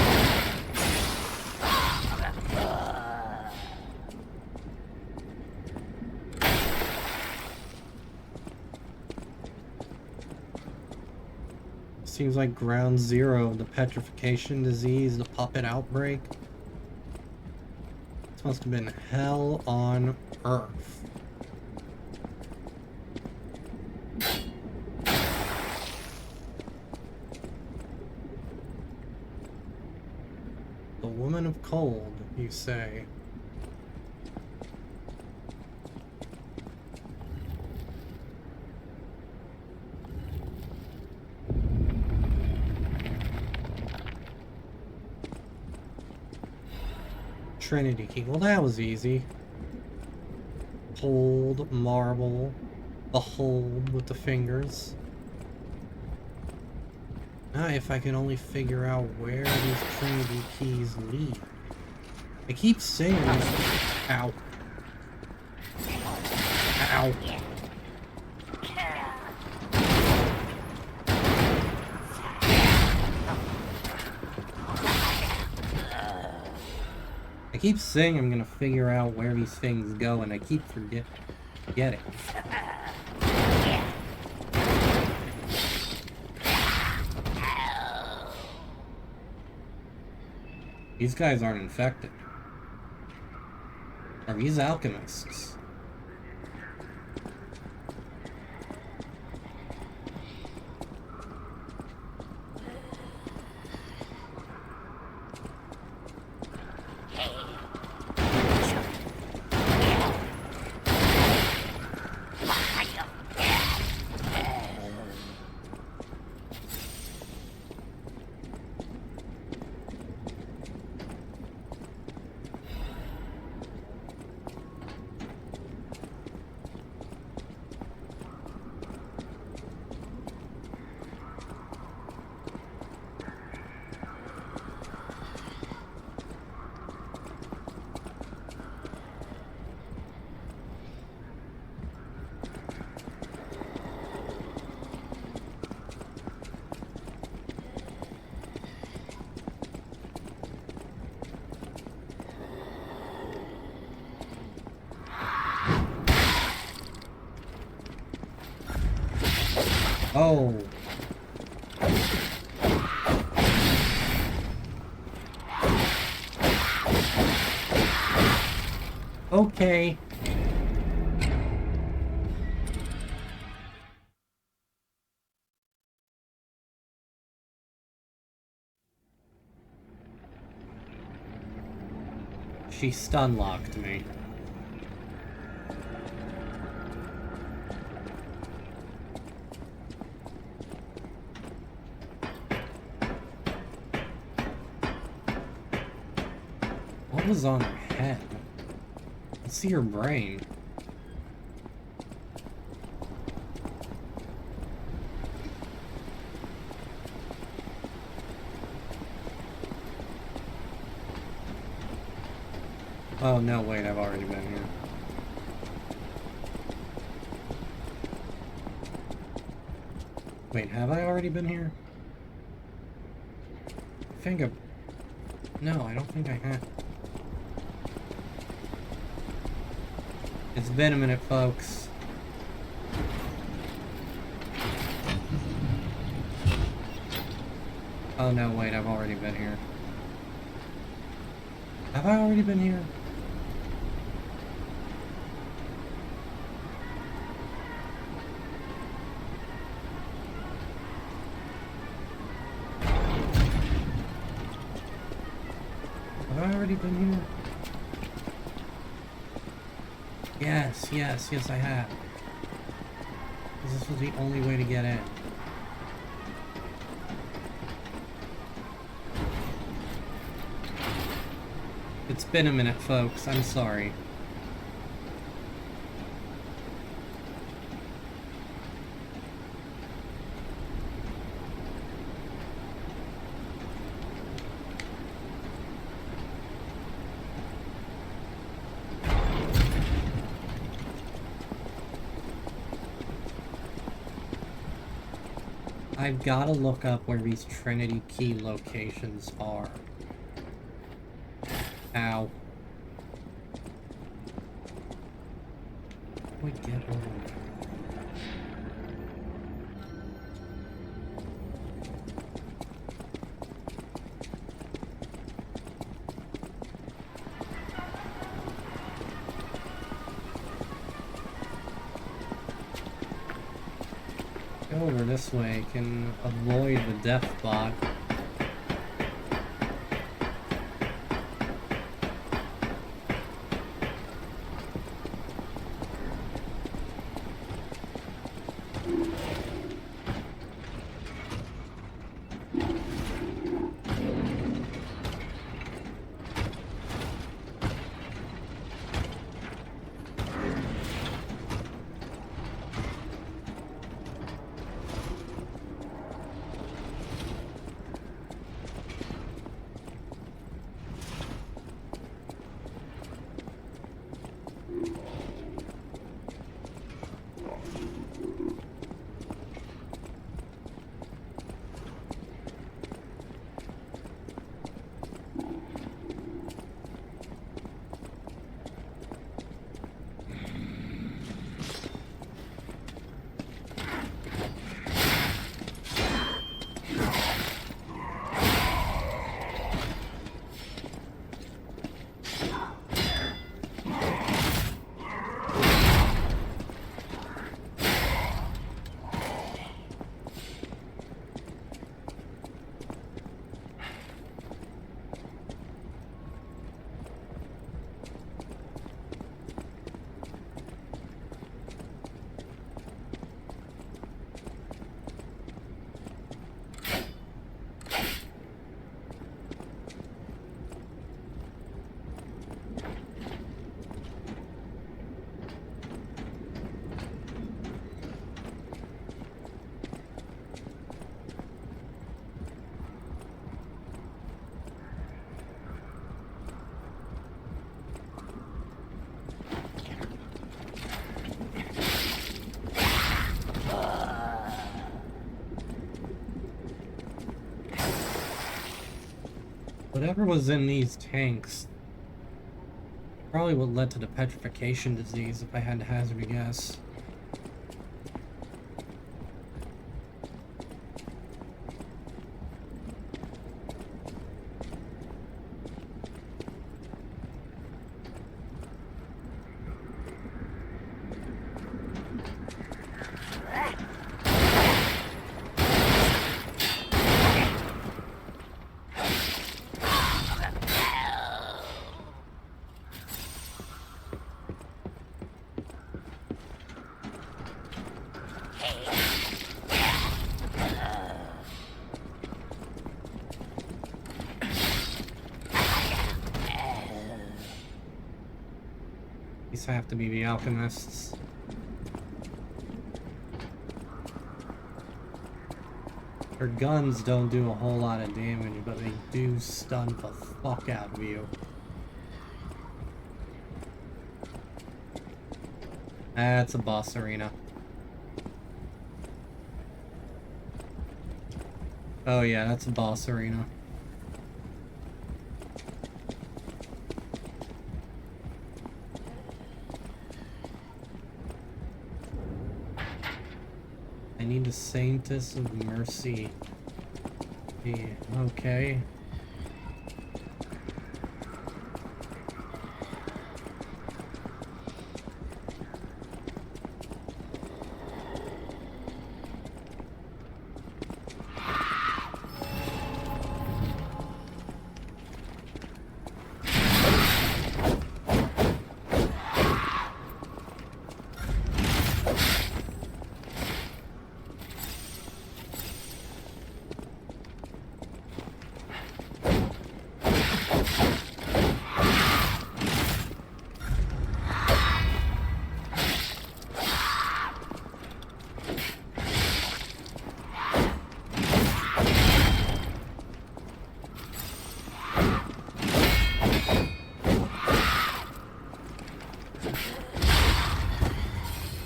Seems like ground zero of the petrification disease, the puppet outbreak. This must have been hell on earth. The Woman of Cold, you say? Trinity key. Well, that was easy. Hold, marble, the hold with the fingers. Now, if I can only figure out where these Trinity keys lead. I keep saying, ow. Ow. I keep saying I'm gonna figure out where these things go, and I keep forgetting. These guys aren't infected. Are these alchemists? Oh. Okay. She stun-locked me. What was on her head? Let's see her brain. Oh no, wait, I've already been here. Wait, have I already been here? I think I've... No, I don't think I have. It's been a minute, folks. Oh no, wait, I've already been here. Have I already been here? Have I already been here? Yes, I have. This was the only way to get in. It's been a minute, folks. I'm sorry. I've got to look up where these Trinity key locations are. Ow. How do I get over there? Go over this way, can avoid the death bot. Whatever was in these tanks probably what led to the petrification disease, if I had to hazard a guess. These have to be the alchemists. Her guns don't do a whole lot of damage, but they do stun the fuck out of you. That's a boss arena. Oh yeah, that's a boss arena. I need a Saintess of Mercy. Yeah, okay.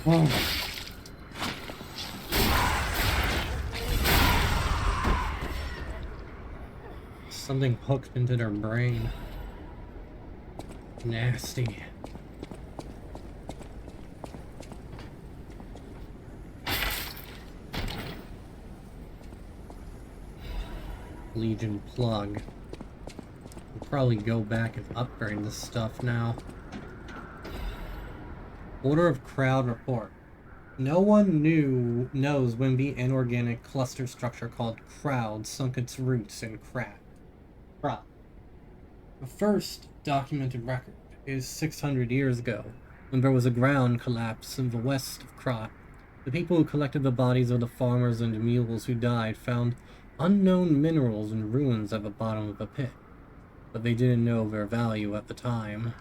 Whoa. Something hooked into their brain. Nasty. Legion plug. We'll probably go back and upgrade this stuff now. Order of Crowd report. No one knows when the inorganic cluster structure called Crowd sunk its roots in Krat. The first documented record is 600 years ago, when there was a ground collapse in the west of Krat. The people who collected the bodies of the farmers and the mules who died found unknown minerals and ruins at the bottom of the pit, but they didn't know their value at the time.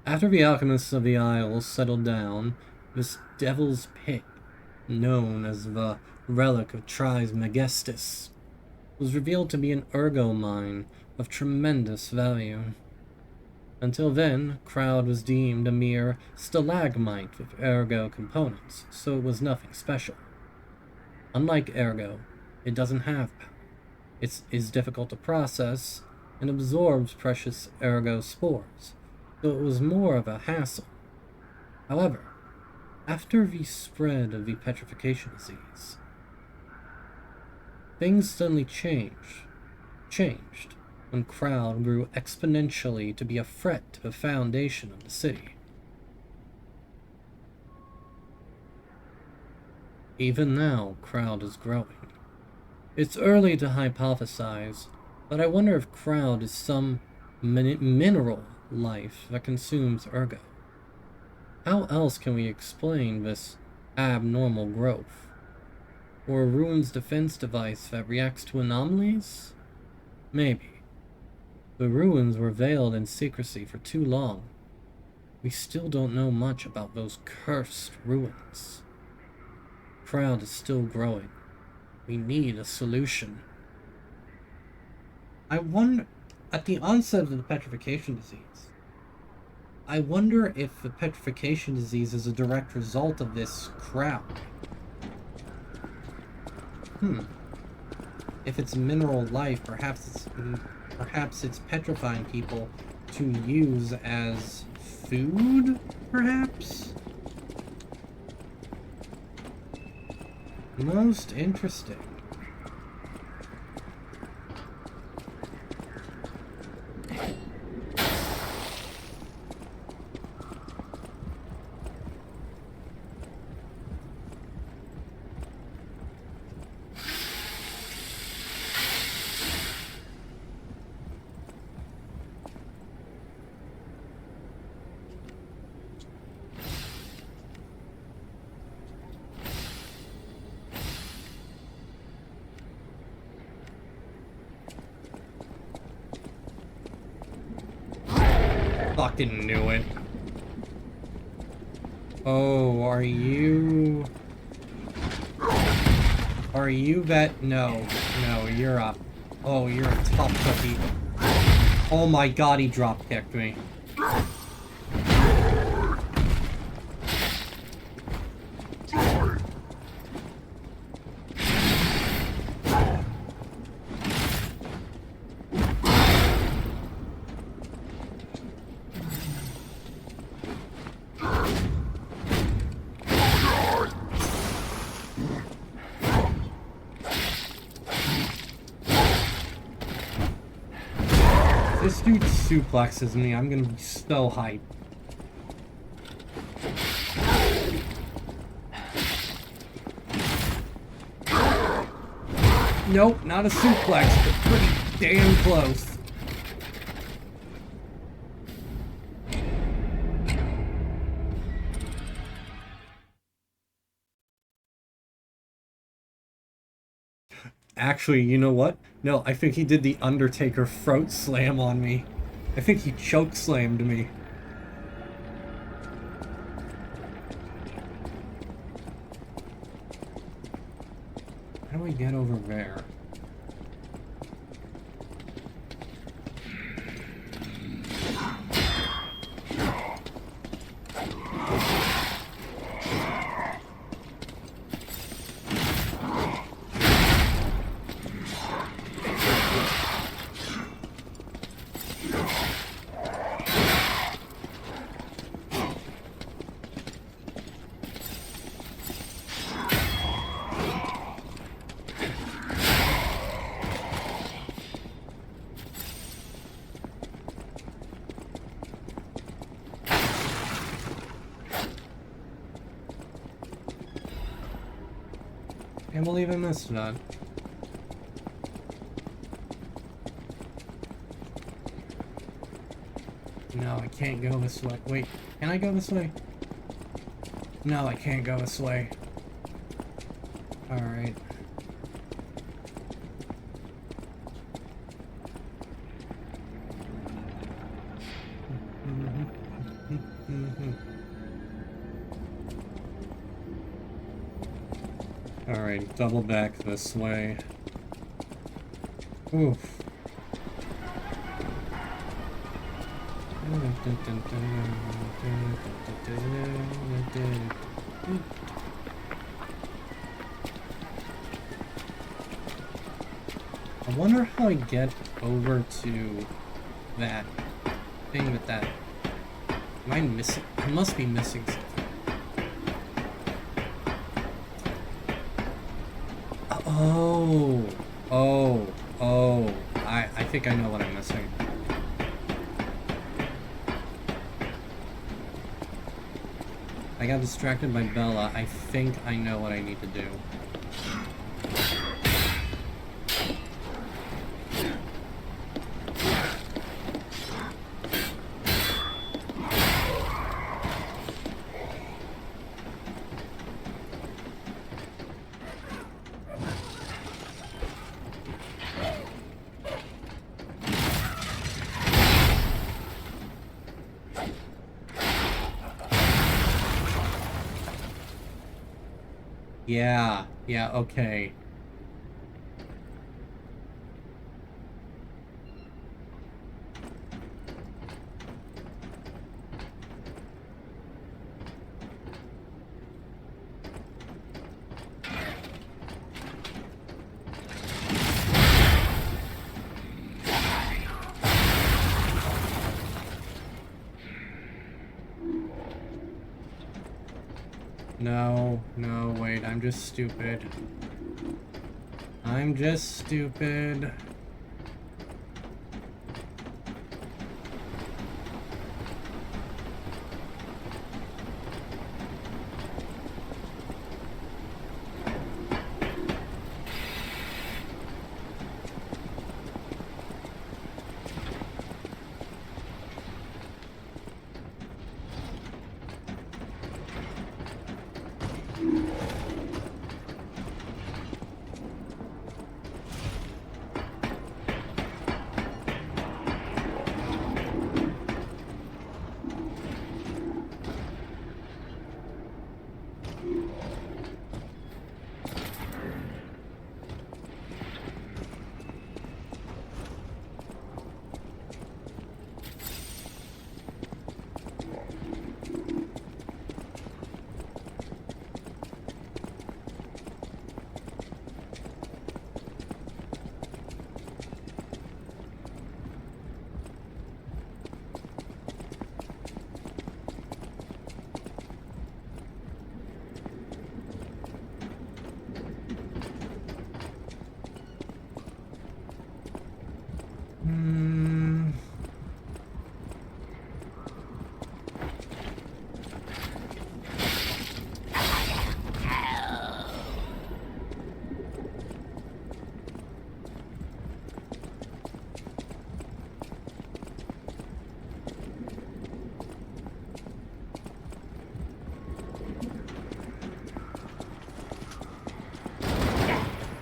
After the alchemists of the Isles settled down, this Devil's Pit, known as the Relic of Trismegistus, was revealed to be an ergo mine of tremendous value. Until then, Crowd was deemed a mere stalagmite with ergo components, so it was nothing special. Unlike ergo, it doesn't have power. It is difficult to process and absorbs precious ergo spores, so it was more of a hassle. However, after the spread of the petrification disease, things suddenly changed when Crowd grew exponentially to be a threat to the foundation of the city. Even now, Crowd is growing. It's early to hypothesize, but I wonder if Crowd is some mineral life that consumes ergo. How else can we explain this abnormal growth? Or a ruin's defense device that reacts to anomalies? Maybe. The ruins were veiled in secrecy for too long. We still don't know much about those cursed ruins. Crowd is still growing. We need a solution. I wonder, at the onset of the petrification disease, I wonder if the petrification disease is a direct result of this Crowd. If it's mineral life, perhaps it's petrifying people to use as food, perhaps? Most interesting. Fucking knew it. Oh, are you that? No, you're up. Oh, you're a tough cookie. Oh my god, he drop kicked me. This dude suplexes me, I'm gonna be so hyped. Nope, not a suplex, but pretty damn close. Actually, you know what? No, I think he did the Undertaker throat slam on me. I think he choke slammed me. How do we get over there? Can't believe I missed that. No, I can't go this way. Wait, can I go this way? No, I can't go this way. Alright. Alright, double back this way. Oof. I wonder how I get over to that thing with that. Am I missing? I must be missing something. Oh. I think I know what I'm missing. I got distracted by Bella. I think I know what I need to do. Yeah, okay. No, no, wait, I'm just stupid. I'm just stupid.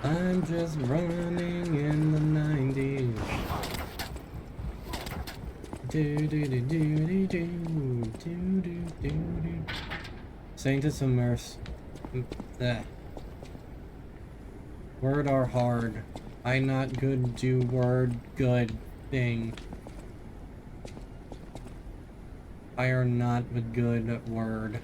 I'm just running in the 90s. Do do do do do do do do do. Saintus immerse. Word are hard. I not good do word good thing. I are not a good word.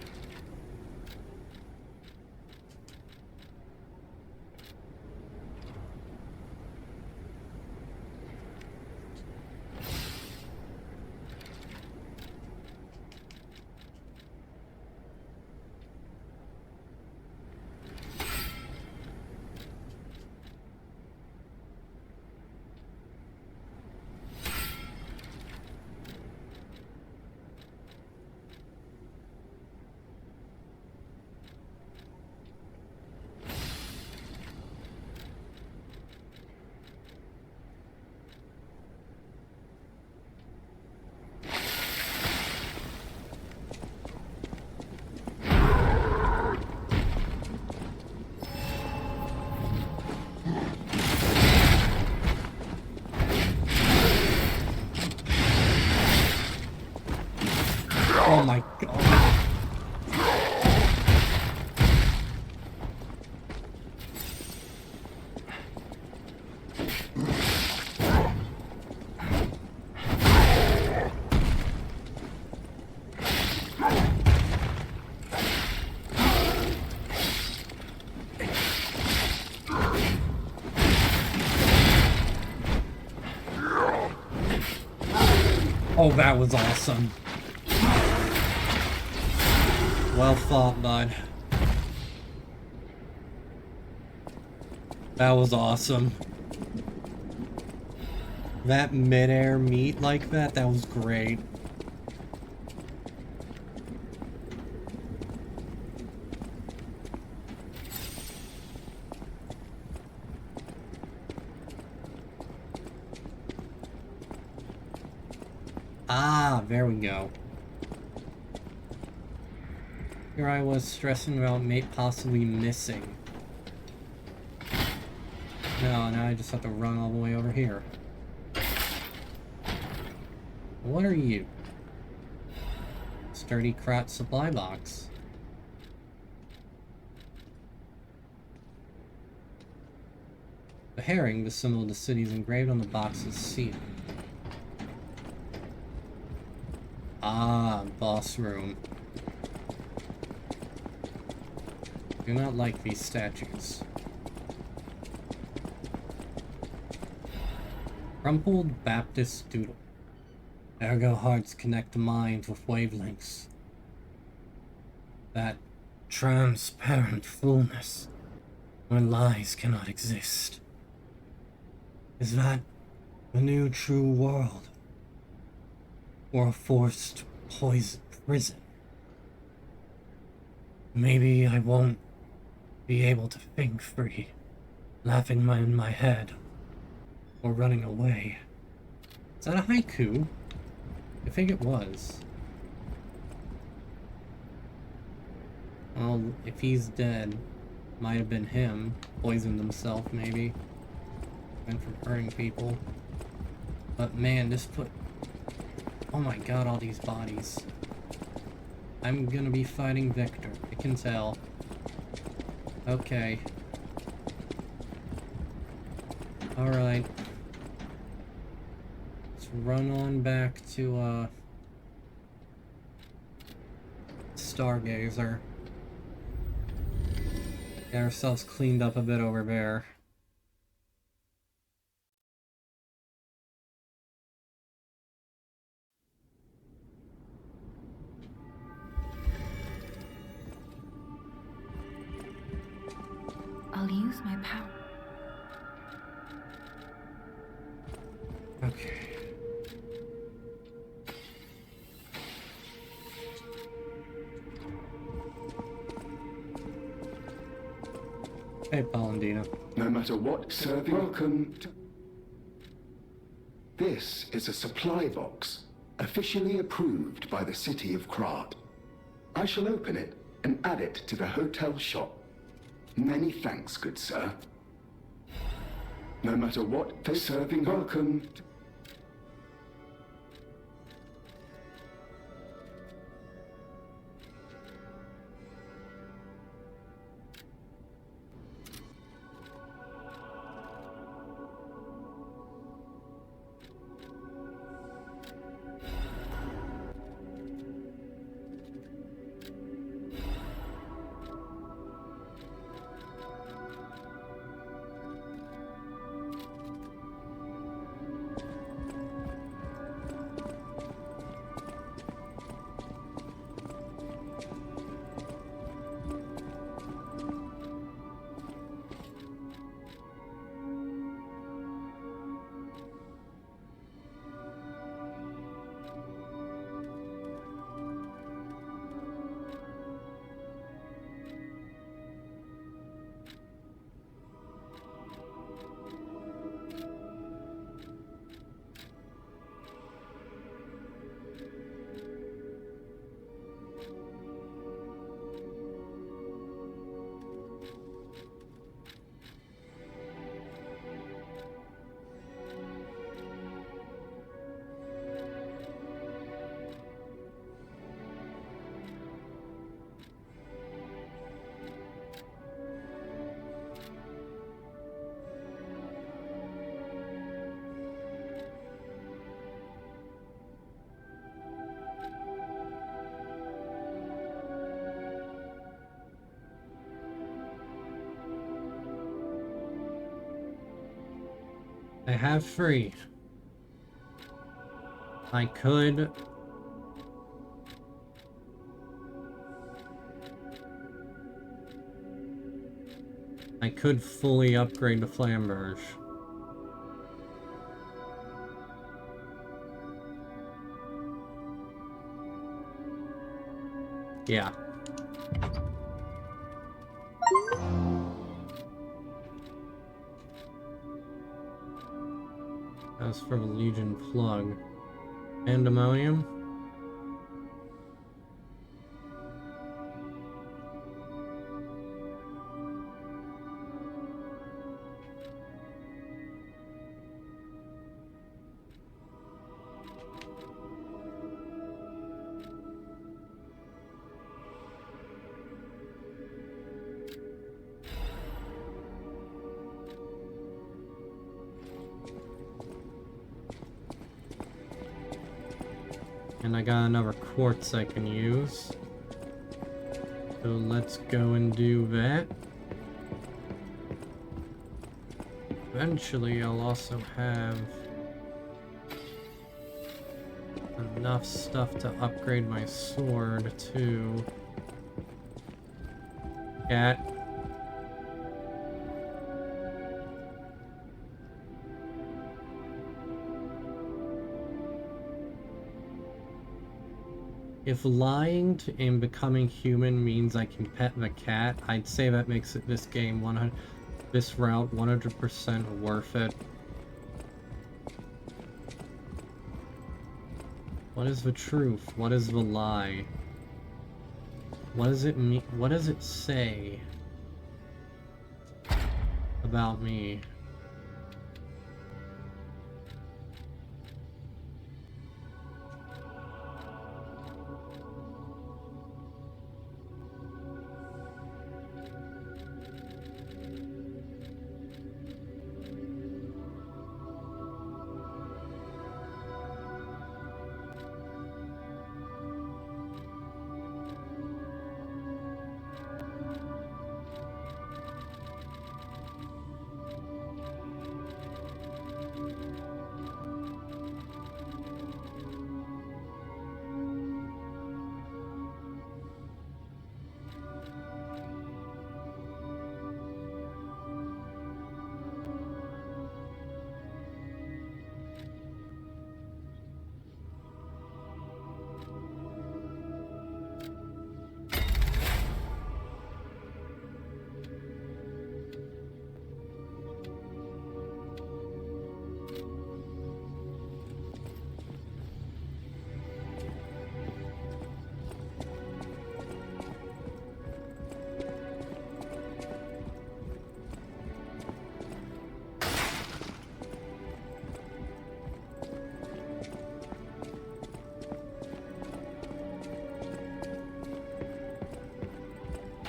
Oh my god. Oh, that was awesome. Well thought, bud. That was awesome. That mid-air meat like that, that was great. Ah, there we go. Here I was stressing about mate possibly missing. No, now I just have to run all the way over here. What are you? Sturdy Krat supply box. The herring, the symbol of the city, is engraved on the box's seal. Ah, boss room. Do not like these statues. Crumpled Baptist Doodle. Ergo hearts connect the mind with wavelengths that transparent fullness where lies cannot exist. Is that a new true world? Or a forced poison prison? Maybe I won't be able to think free, laughing in my head, or running away. Is that a haiku? I think it was. Well, if he's dead, might have been him. Poisoned himself, maybe. Went from hurting people. But man, this put... Oh my god, all these bodies. I'm gonna be fighting Victor. I can tell. Okay. Alright. Let's run on back to, Stargazer. Get ourselves cleaned up a bit over there. I'll use my power. Okay. Hey, Palandina. No matter what serving. Welcome to... This is a supply box, officially approved by the city of Krat. I shall open it and add it to the hotel shop. Many thanks, good sir. No matter what they're serving. Welcome to... I have free. I could... I could fully upgrade the Flamberge. Yeah. That's from a Legion plug. Pandemonium? And I got another quartz I can use. So let's go and do that. Eventually I'll also have enough stuff to upgrade my sword too. Cat. If lying to and becoming human means I can pet the cat, I'd say that makes it this game 100, this route 100% worth it. What is the truth? What is the lie? What does it mean? What does it say about me?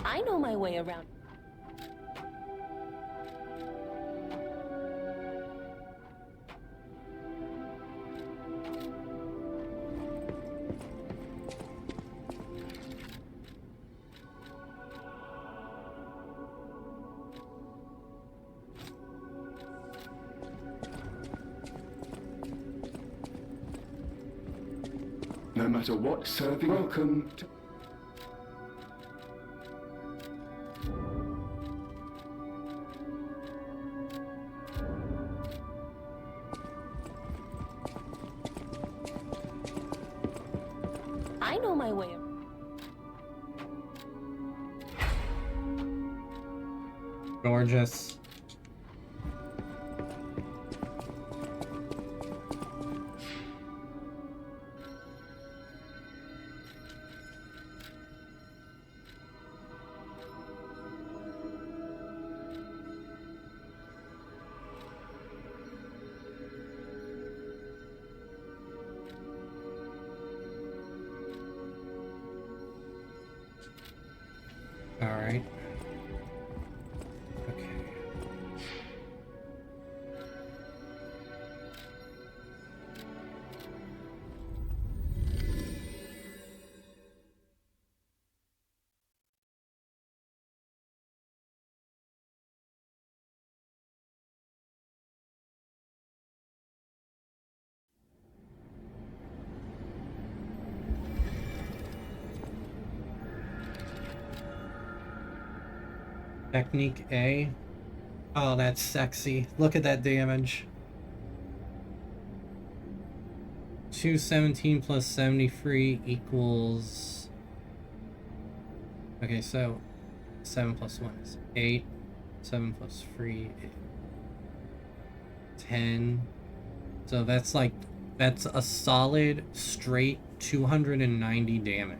I know my way around. No matter what serving, welcome to... I know my way. Gorgeous. All right. Okay. Technique A. Oh, that's sexy. Look at that damage. 217 plus 73 equals... Okay, so 7 plus 1 is 8. 7 plus 3 is 10. So that's like, that's a solid, straight 290 damage.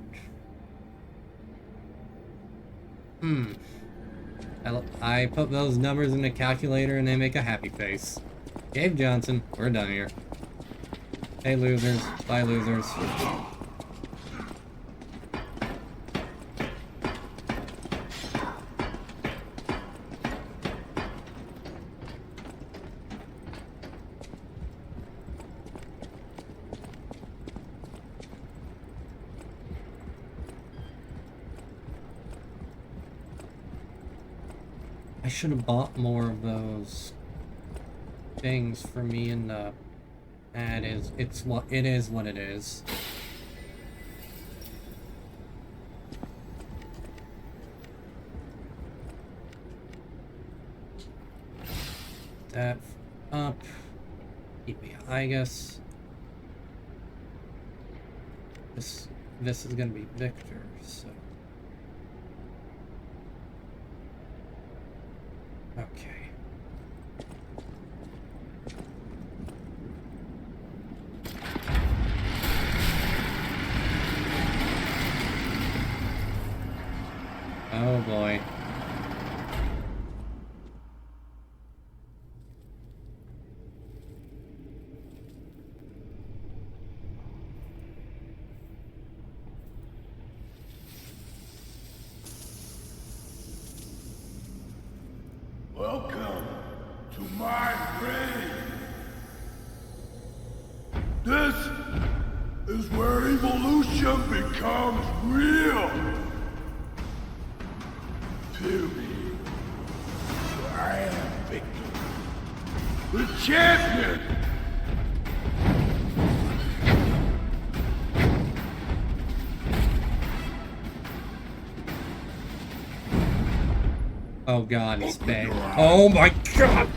I put those numbers in the calculator and they make a happy face. Gabe Johnson, we're done here. Hey losers, bye losers. I should have bought more of those things for me in the... It is what it is. I that up. Keep me, I guess. This is gonna be Victor, so. Okay. Oh boy. Welcome to my reign. This is where evolution becomes real. Period. I am Victor, the champion. Oh god, he's big. Oh my god!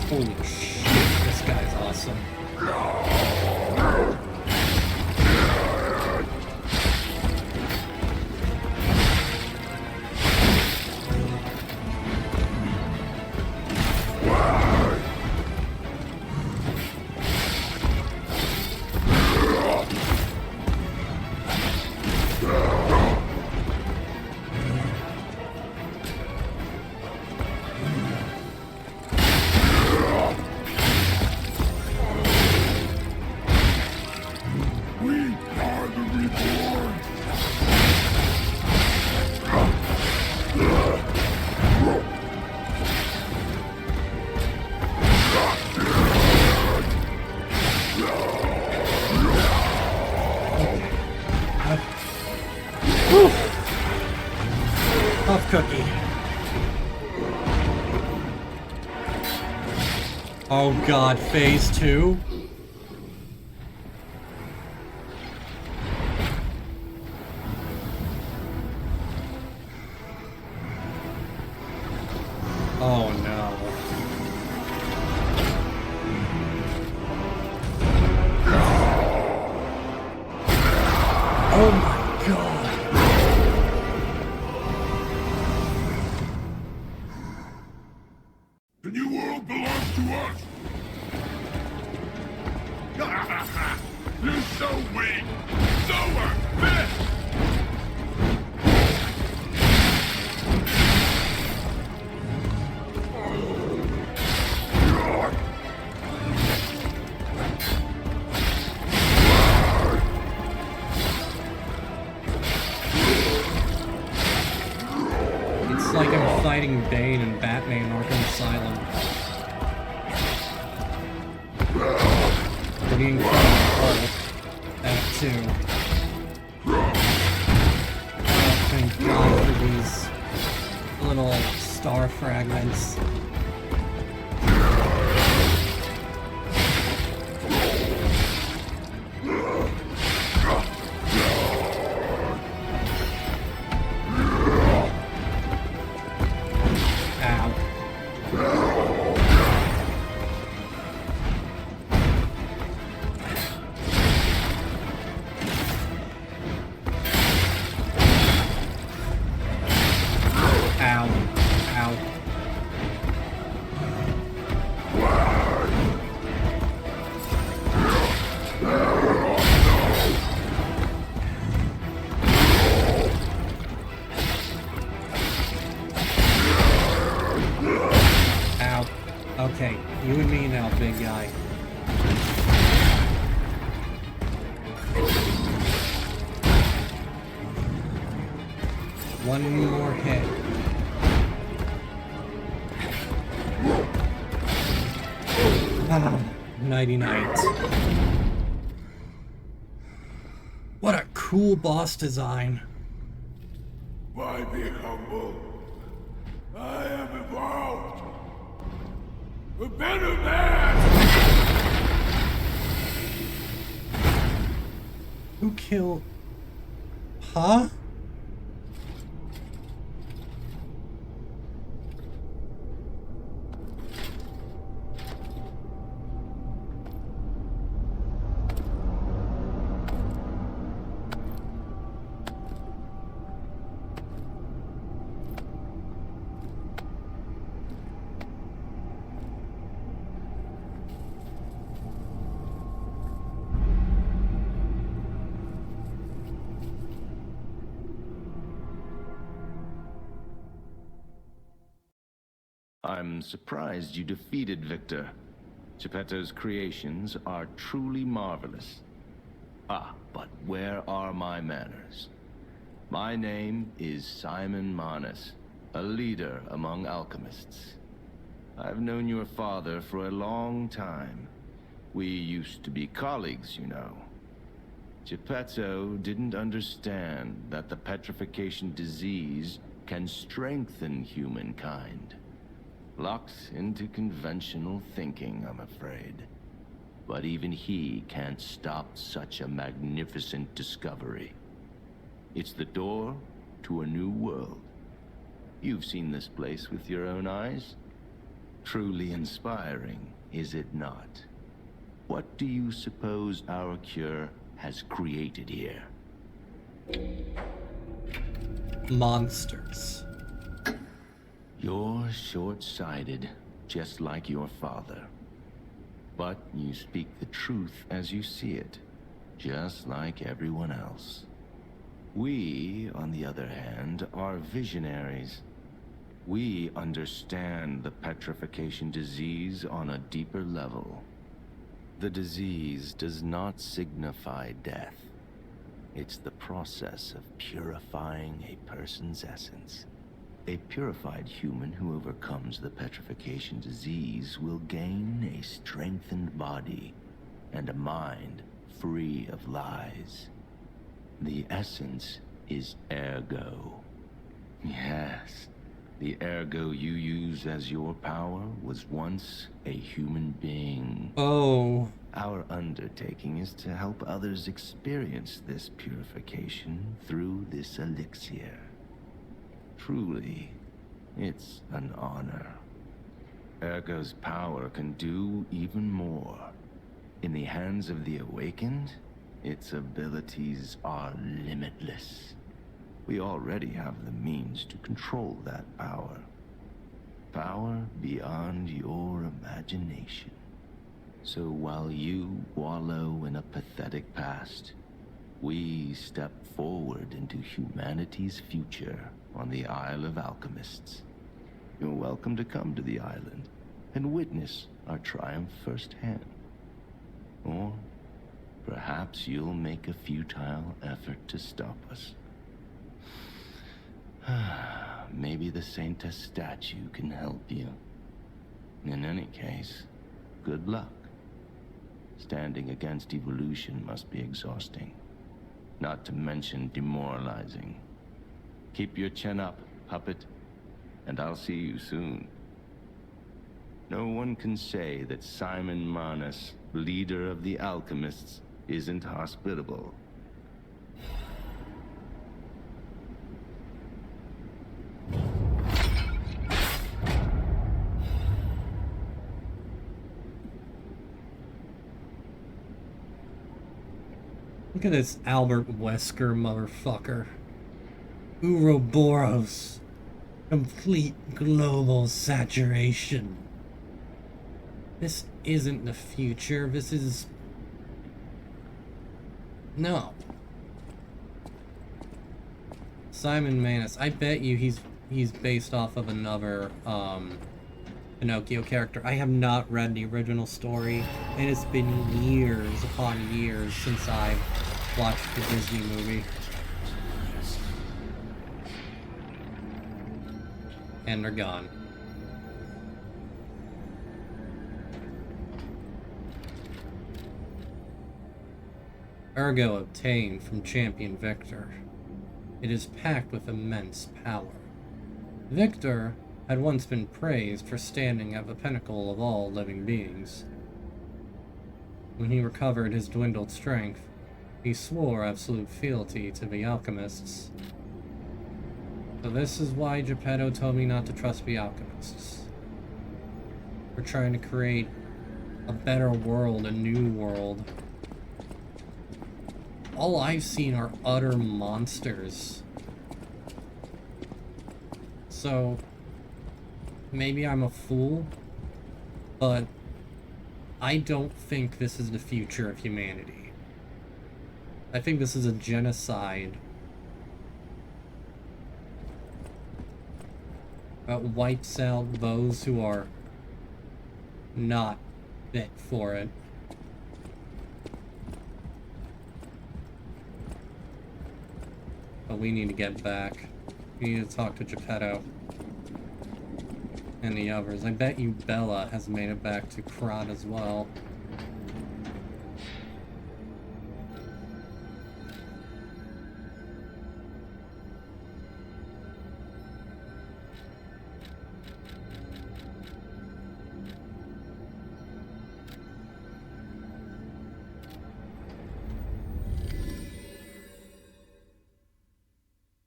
Holy shit, this guy's awesome. Tough cookie. Oh god, phase 2? Oh no. Oh my god. The new world belongs to us! You're so weak! So unfit! It's like I'm fighting Bane and Batman Arkham Asylum. For the Incredible Hulk, Act 2. Oh, thank God for these little star fragments. Ow. Ow. Ow. Okay, you and me now, big guy. One more hit. Ah, nighty night. What a cool boss design. Why be humble? I am evolved. A better man! Who killed... Huh? I'm surprised you defeated Victor. Geppetto's creations are truly marvelous. Ah, but where are my manners? My name is Simon Manus, a leader among alchemists. I've known your father for a long time. We used to be colleagues, you know. Geppetto didn't understand that the petrification disease can strengthen humankind. Locked into conventional thinking, I'm afraid. But even he can't stop such a magnificent discovery. It's the door to a new world. You've seen this place with your own eyes. Truly inspiring, is it not? What do you suppose our cure has created here? Monsters. You're short-sighted, just like your father. But you speak the truth as you see it, just like everyone else. We, on the other hand, are visionaries. We understand the petrification disease on a deeper level. The disease does not signify death. It's the process of purifying a person's essence. A purified human who overcomes the petrification disease will gain a strengthened body and a mind free of lies. The essence is ergo. Yes, the ergo you use as your power was once a human being. Oh. Our undertaking is to help others experience this purification through this elixir. Truly, it's an honor. Ergo's power can do even more. In the hands of the awakened, its abilities are limitless. We already have the means to control that power. Power beyond your imagination. So while you wallow in a pathetic past, we step forward into humanity's future on the Isle of Alchemists. You're welcome to come to the island and witness our triumph firsthand. Or perhaps you'll make a futile effort to stop us. Maybe the Saintess statue can help you. In any case, good luck. Standing against evolution must be exhausting, not to mention demoralizing. Keep your chin up, puppet, and I'll see you soon. No one can say that Simon Manus, leader of the alchemists, isn't hospitable. Look at this Albert Wesker motherfucker. Ouroboros. Complete global saturation. This isn't the future. This is... No. Simon Manus. I bet you he's based off of another Pinocchio character. I have not read the original story, and it's been years upon years since I've watched the Disney movie. And they're gone. Ergo obtained from Champion Victor. It is packed with immense power. Victor had once been praised for standing at the pinnacle of all living beings. When he recovered his dwindled strength, he swore absolute fealty to the alchemists. So this is why Geppetto told me not to trust the alchemists. We're trying to create a better world, a new world. All I've seen are utter monsters. So, maybe I'm a fool, but I don't think this is the future of humanity. I think this is a genocide that wipes out those who are not fit for it. But we need to get back. We need to talk to Geppetto and the others. I bet you Bella has made it back to Krat as well.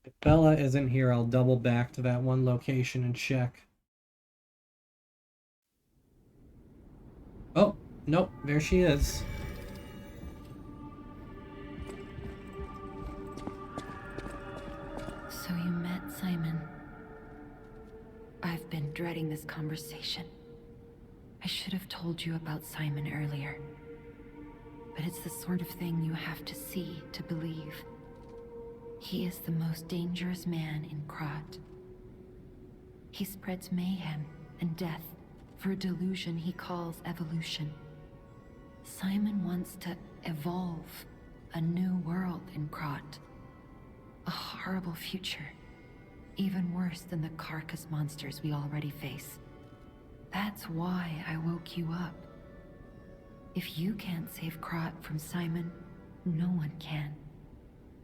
If Bella isn't here, I'll double back to that one location and check. Oh, nope, there she is. So you met Simon. I've been dreading this conversation. I should have told you about Simon earlier. But it's the sort of thing you have to see to believe. He is the most dangerous man in Krat. He spreads mayhem and death for a delusion he calls evolution. Simon wants to evolve a new world in Krat. A horrible future, even worse than the carcass monsters we already face. That's why I woke you up. If you can't save Krat from Simon, no one can.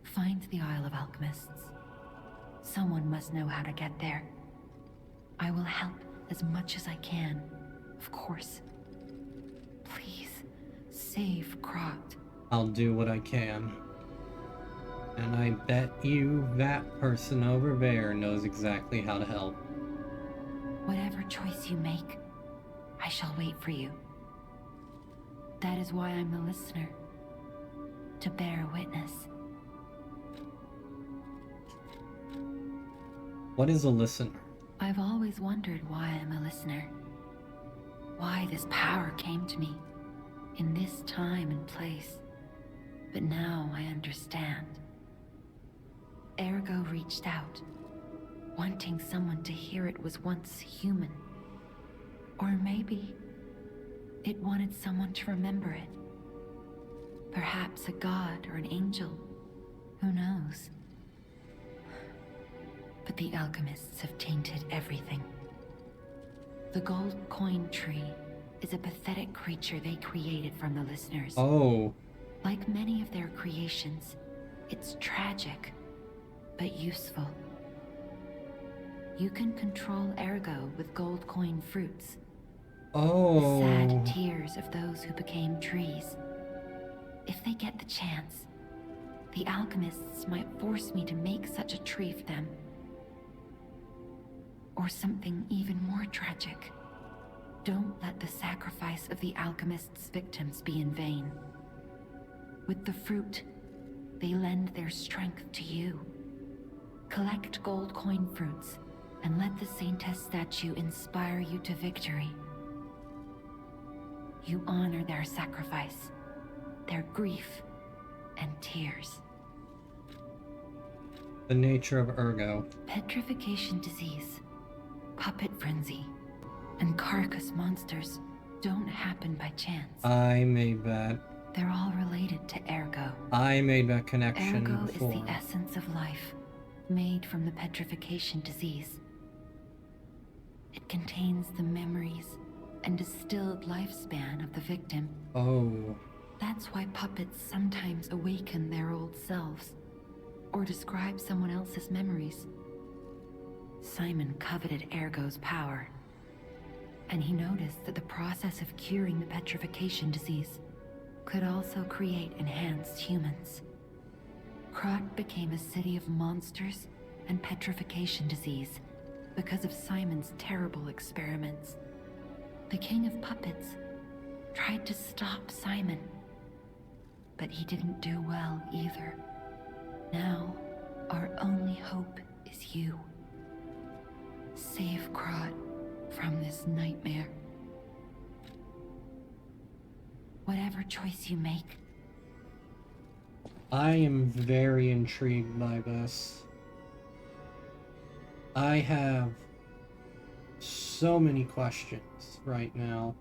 Find the Isle of Alchemists. Someone must know how to get there. I will help as much as I can, of course. Please, save Krat. I'll do what I can. And I bet you that person over there knows exactly how to help. Whatever choice you make, I shall wait for you. That is why I'm a listener. To bear witness. What is a listener? I've always wondered why I'm a listener. Why this power came to me, in this time and place. But now I understand. Ergo reached out, wanting someone to hear it was once human. Or maybe it wanted someone to remember it. Perhaps a god or an angel. Who knows? But the alchemists have tainted everything. The gold coin tree is a pathetic creature they created from the listeners. Oh. Like many of their creations, it's tragic, but useful. You can control Ergo with gold coin fruits. Oh. The sad tears of those who became trees. If they get the chance, the alchemists might force me to make such a tree for them. Or something even more tragic. Don't let the sacrifice of the alchemists' victims be in vain. With the fruit, they lend their strength to you. Collect gold coin fruits, and let the Saintess statue inspire you to victory. You honor their sacrifice, their grief, and tears. The nature of Ergo. Petrification disease, puppet frenzy, and carcass monsters don't happen by chance. I made that. They're all related to Ergo. I made that connection Ergo before. is the essence of life, made from the petrification disease. It contains the memories and distilled lifespan of the victim. Oh. That's why puppets sometimes awaken their old selves, or describe someone else's memories. Simon coveted Ergo's power, and he noticed that the process of curing the petrification disease could also create enhanced humans. Krat became a city of monsters and petrification disease because of Simon's terrible experiments. The King of Puppets tried to stop Simon, but he didn't do well either. Now, our only hope is you. Save Krat from this nightmare. Whatever choice you make. I am very intrigued by this. I have so many questions right now.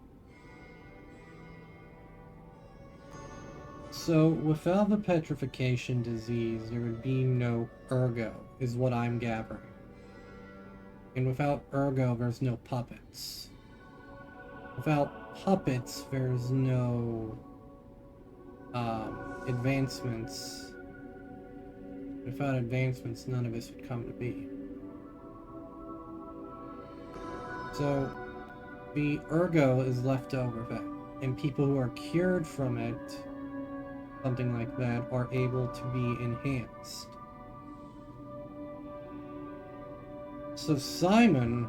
So, without the petrification disease, there would be no Ergo, is what I'm gathering. And without Ergo, there's no puppets. Without puppets, there's no advancements. Without advancements, none of this would come to be. So, the Ergo is left over that, and people who are cured from it, something like that, are able to be enhanced. So Simon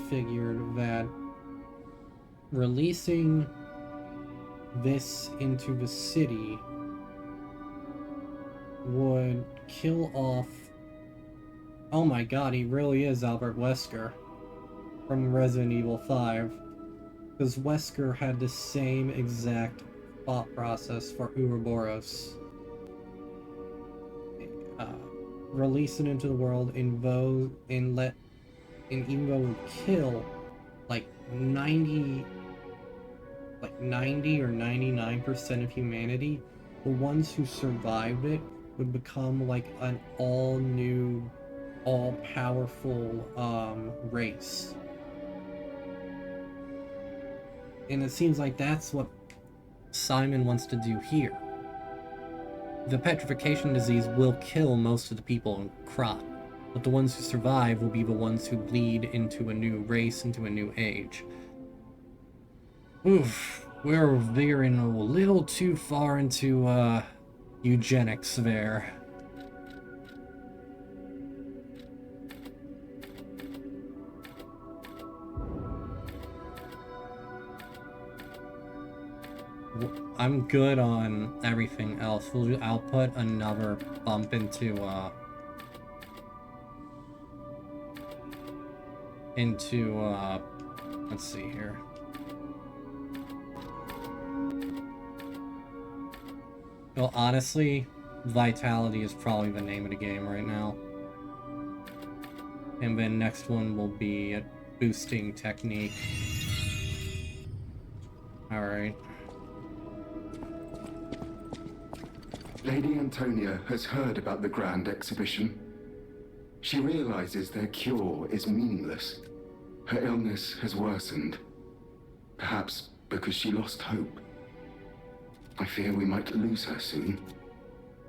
figured that releasing this into the city would kill off... Oh my god, he really is Albert Wesker from Resident Evil 5. Because Wesker had the same exact thought process for Ouroboros. Release it into the world, even though it would kill like 90 or 99% of humanity, the ones who survived it would become like an all-new, all-powerful race. And it seems like that's what Simon wants to do here. The petrification disease will kill most of the people in Krat, but the ones who survive will be the ones who lead into a new race, into a new age. Oof, we're veering a little too far into, eugenics there. I'm good on everything else. I'll put another bump into, let's see here. Well, honestly, Vitality is probably the name of the game right now. And then next one will be a boosting technique. Alright. Lady Antonia has heard about the Grand Exhibition. She realizes their cure is meaningless. Her illness has worsened. Perhaps because she lost hope. I fear we might lose her soon.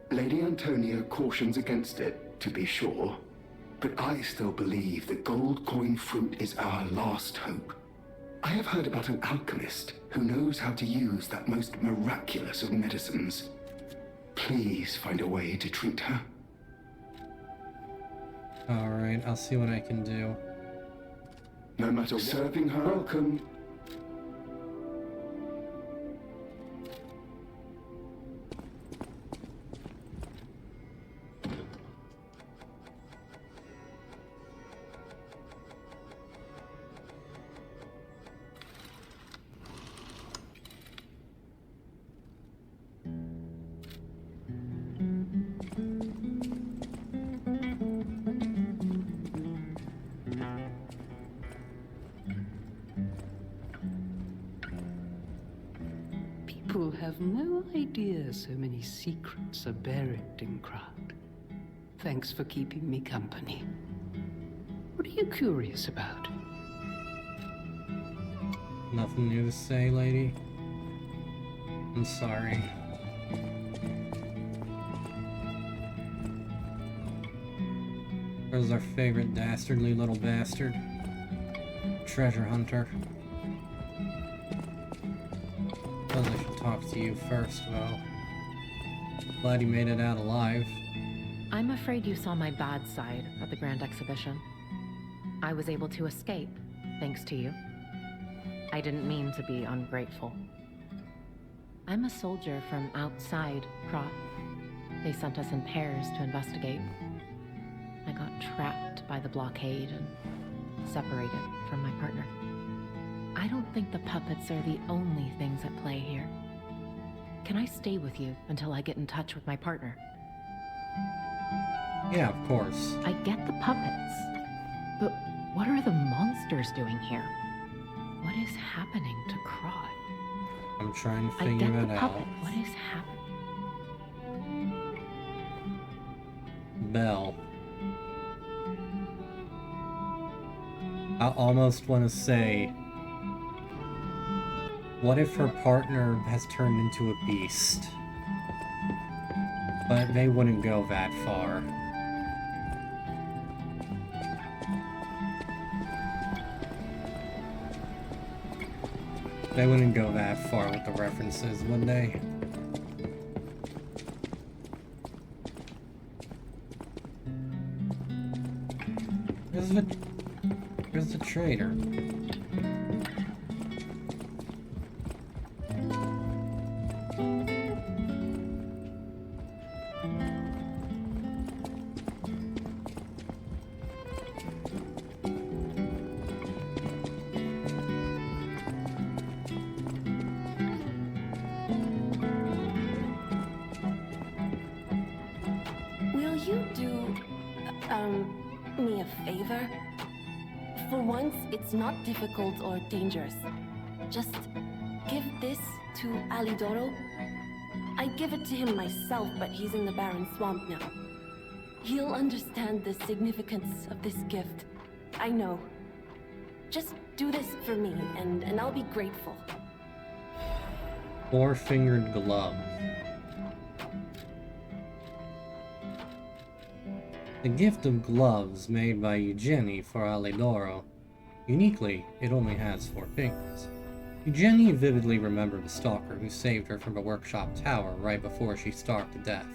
Lady Antonia cautions against it, to be sure. But I still believe the gold coin fruit is our last hope. I have heard about an alchemist who knows how to use that most miraculous of medicines. Please find a way to treat her. Alright, I'll see what I can do. No matter serving her, welcome. People have no idea so many secrets are buried in Krat. Thanks for keeping me company. What are you curious about? Nothing new to say, lady? I'm sorry. Where's our favorite dastardly little bastard? Treasure hunter. Suppose I should talk to you first, though. Glad you made it out alive. I'm afraid you saw my bad side at the Grand Exhibition. I was able to escape, thanks to you. I didn't mean to be ungrateful. I'm a soldier from outside Krat. They sent us in pairs to investigate. I got trapped by the blockade and separated from my partner. I don't think the puppets are the only things at play here. Can I stay with you until I get in touch with my partner? Yeah, of course. I get the puppets, but what are the monsters doing here? What is happening to Krat? I'm trying to I figure get it the out. puppet. What is happening? Belle. I almost want to say, what if her partner has turned into a beast? But they wouldn't go that far. They wouldn't go that far with the references, would they? Where's the trader? Will you do, me a favor? For once, it's not difficult or dangerous. Just give this to Alidoro. I'd give it to him myself, but he's in the Barren Swamp now. He'll understand the significance of this gift. I know. Just do this for me, and I'll be grateful. Four-fingered glove. The gift of gloves made by Eugenie for Alidoro. Uniquely, it only has 4 fingers. Eugenie vividly remembered the stalker who saved her from a workshop tower right before she starved to death.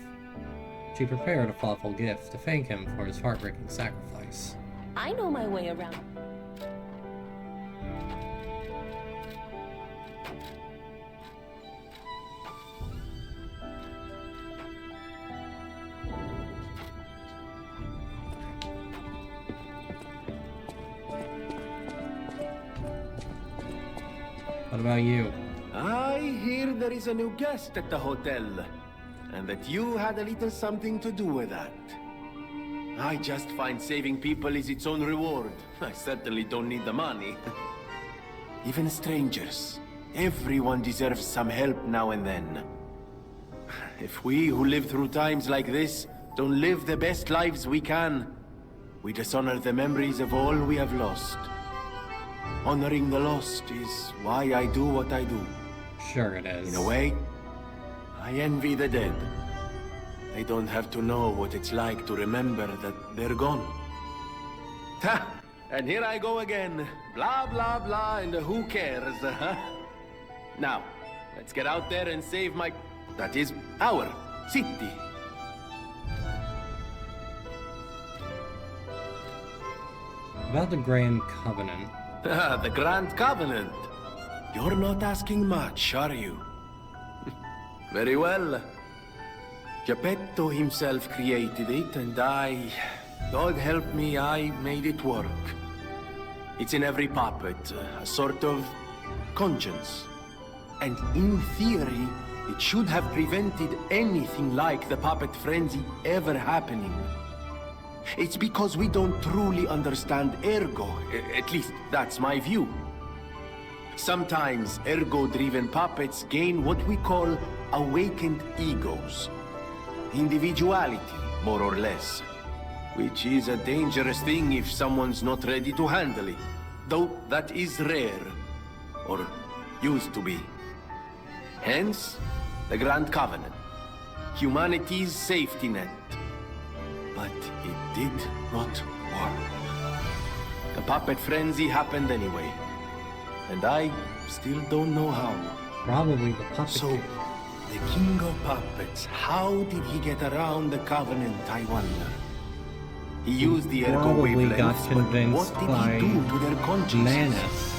She prepared a thoughtful gift to thank him for his heartbreaking sacrifice. I know my way around. What about you? I hear there is a new guest at the hotel, and that you had a little something to do with that. I just find saving people is its own reward. I certainly don't need the money. Even strangers. Everyone deserves some help now and then. If we who live through times like this don't live the best lives we can, we dishonor the memories of all we have lost. Honoring the lost is why I do what I do. Sure it is. In a way, I envy the dead. They don't have to know what it's like to remember that they're gone. Ha! And here I go again. Blah, blah, blah, and who cares, huh? Now, let's get out there and save my... that is, our city. About the Grand Covenant. The Grand Covenant. You're not asking much, are you? Very well. Geppetto himself created it, and God help me, I made it work. It's in every puppet, a sort of conscience. And in theory, it should have prevented anything like the puppet frenzy ever happening. It's because we don't truly understand Ergo, at least that's my view. Sometimes Ergo-driven puppets gain what we call awakened egos. Individuality, more or less. Which is a dangerous thing if someone's not ready to handle it. Though that is rare. or used to be. Hence, the Grand Covenant, humanity's safety net. But it did not work. The puppet frenzy happened anyway, and I still don't know how. Probably the puppet. So, the King of Puppets, how did he get around the Covenant, I wonder? He used the ergo Probably got wavelengths, but convinced what did by he do to their consciousness? Manus.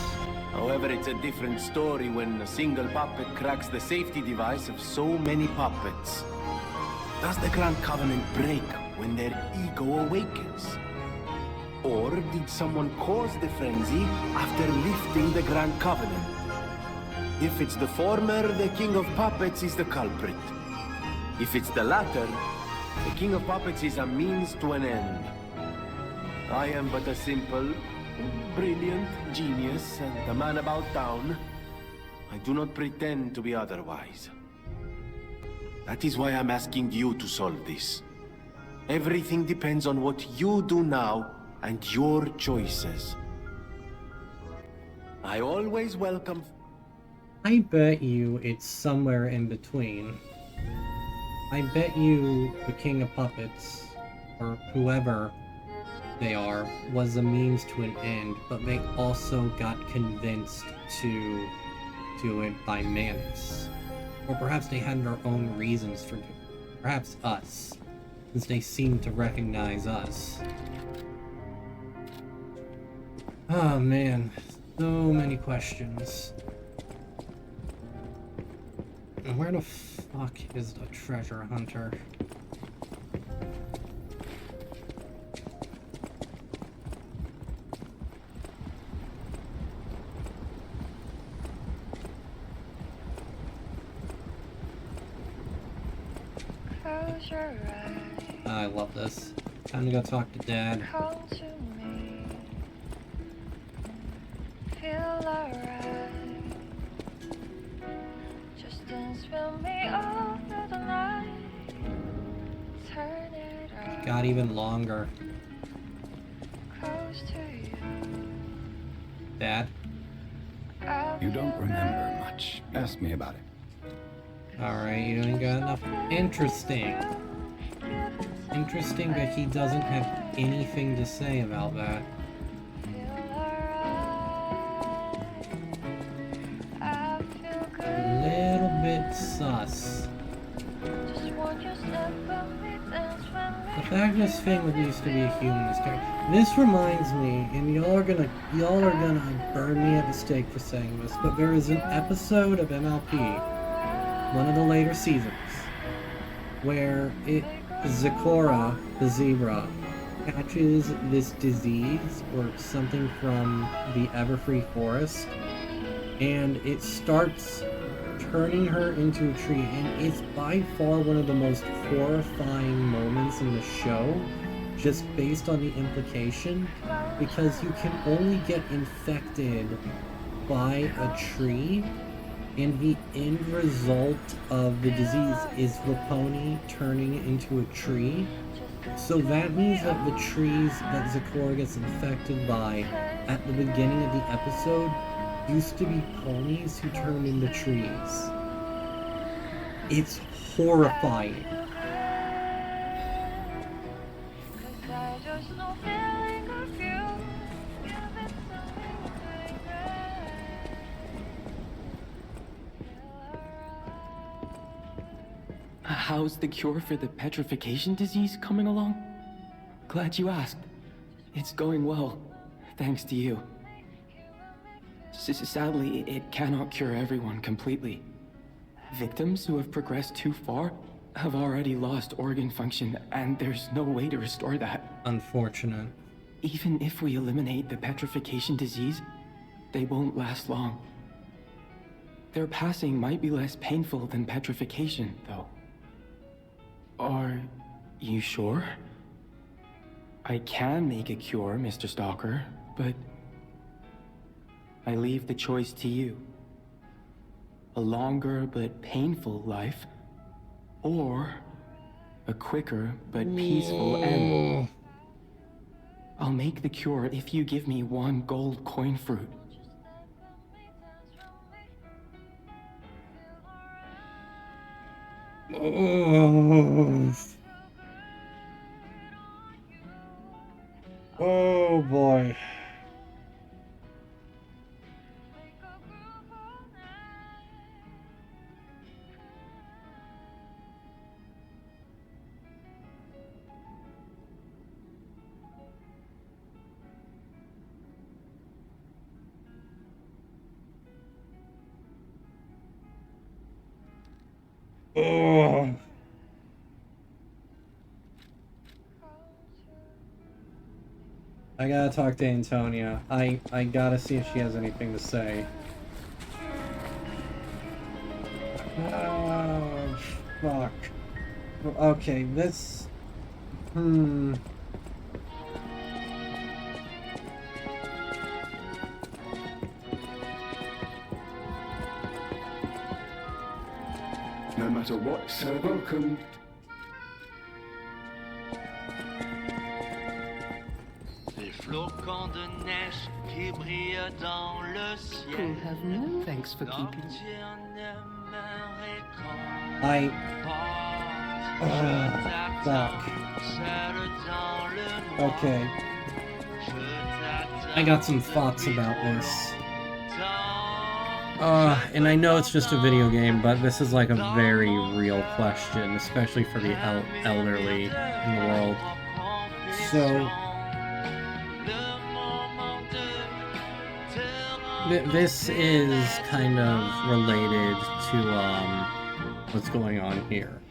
However, it's a different story when a single puppet cracks the safety device of so many puppets. Does the Grand Covenant break when their ego awakens? Or did someone cause the frenzy after lifting the Grand Covenant? If it's the former, the King of Puppets is the culprit. If it's the latter, the King of Puppets is a means to an end. I am but a simple, brilliant genius and a man about town. I do not pretend to be otherwise. That is why I'm asking you to solve this. Everything depends on what you do now and your choices. I always welcome... I bet you it's somewhere in between. I bet you the King of Puppets, or whoever they are, was a means to an end, but they also got convinced to do it by Manus. Or perhaps they had their own reasons for doing it. Perhaps us, since they seem to recognize us. Oh man, so many questions. And where the fuck is the treasure hunter? Close your eyes. I love this. Time to go talk to Dad. Come to me. Feel alright. Just dance with me all through the night. Turn it up. Got even longer. Close to you. Dad? You don't remember much. Ask me about it. Alright, you ain't got enough. Interesting. Interesting that he doesn't have anything to say about that. Little bit sus. The fact this thing would used to be a human is scary. This reminds me, and y'all are gonna burn me at the stake for saying this, but there is an episode of MLP, one of the later seasons, where Zecora, the zebra, catches this disease or something from the Everfree Forest, and it starts turning her into a tree, and it's by far one of the most horrifying moments in the show, just based on the implication, because you can only get infected by a tree, and the end result of the disease is the pony turning into a tree. So that means that the trees that Zecora gets infected by at the beginning of the episode used to be ponies who turned into trees. It's horrifying. How's the cure for the petrification disease coming along? Glad you asked. It's going well, thanks to you. Sadly, it cannot cure everyone completely. Victims who have progressed too far have already lost organ function, and there's no way to restore that. Unfortunate. Even if we eliminate the petrification disease, they won't last long. Their passing might be less painful than petrification, though. Are you sure? I can make a cure, Mr. Stalker, but I leave the choice to you. A longer but painful life, or a quicker but peaceful end. I'll make the cure if you give me one gold coin fruit. Oh boy. Oh. I gotta talk to Antonia. I gotta see if she has anything to say. Oh, fuck. Okay, this... No matter what, sir, welcome. Les flocons de neige qui brillent dans le ciel. Cool have no thanks for keeping. Fuck. Okay. I got some thoughts about this. And I know it's just a video game, but this is like a very real question, especially for the elderly in the world. So, this is kind of related to what's going on here.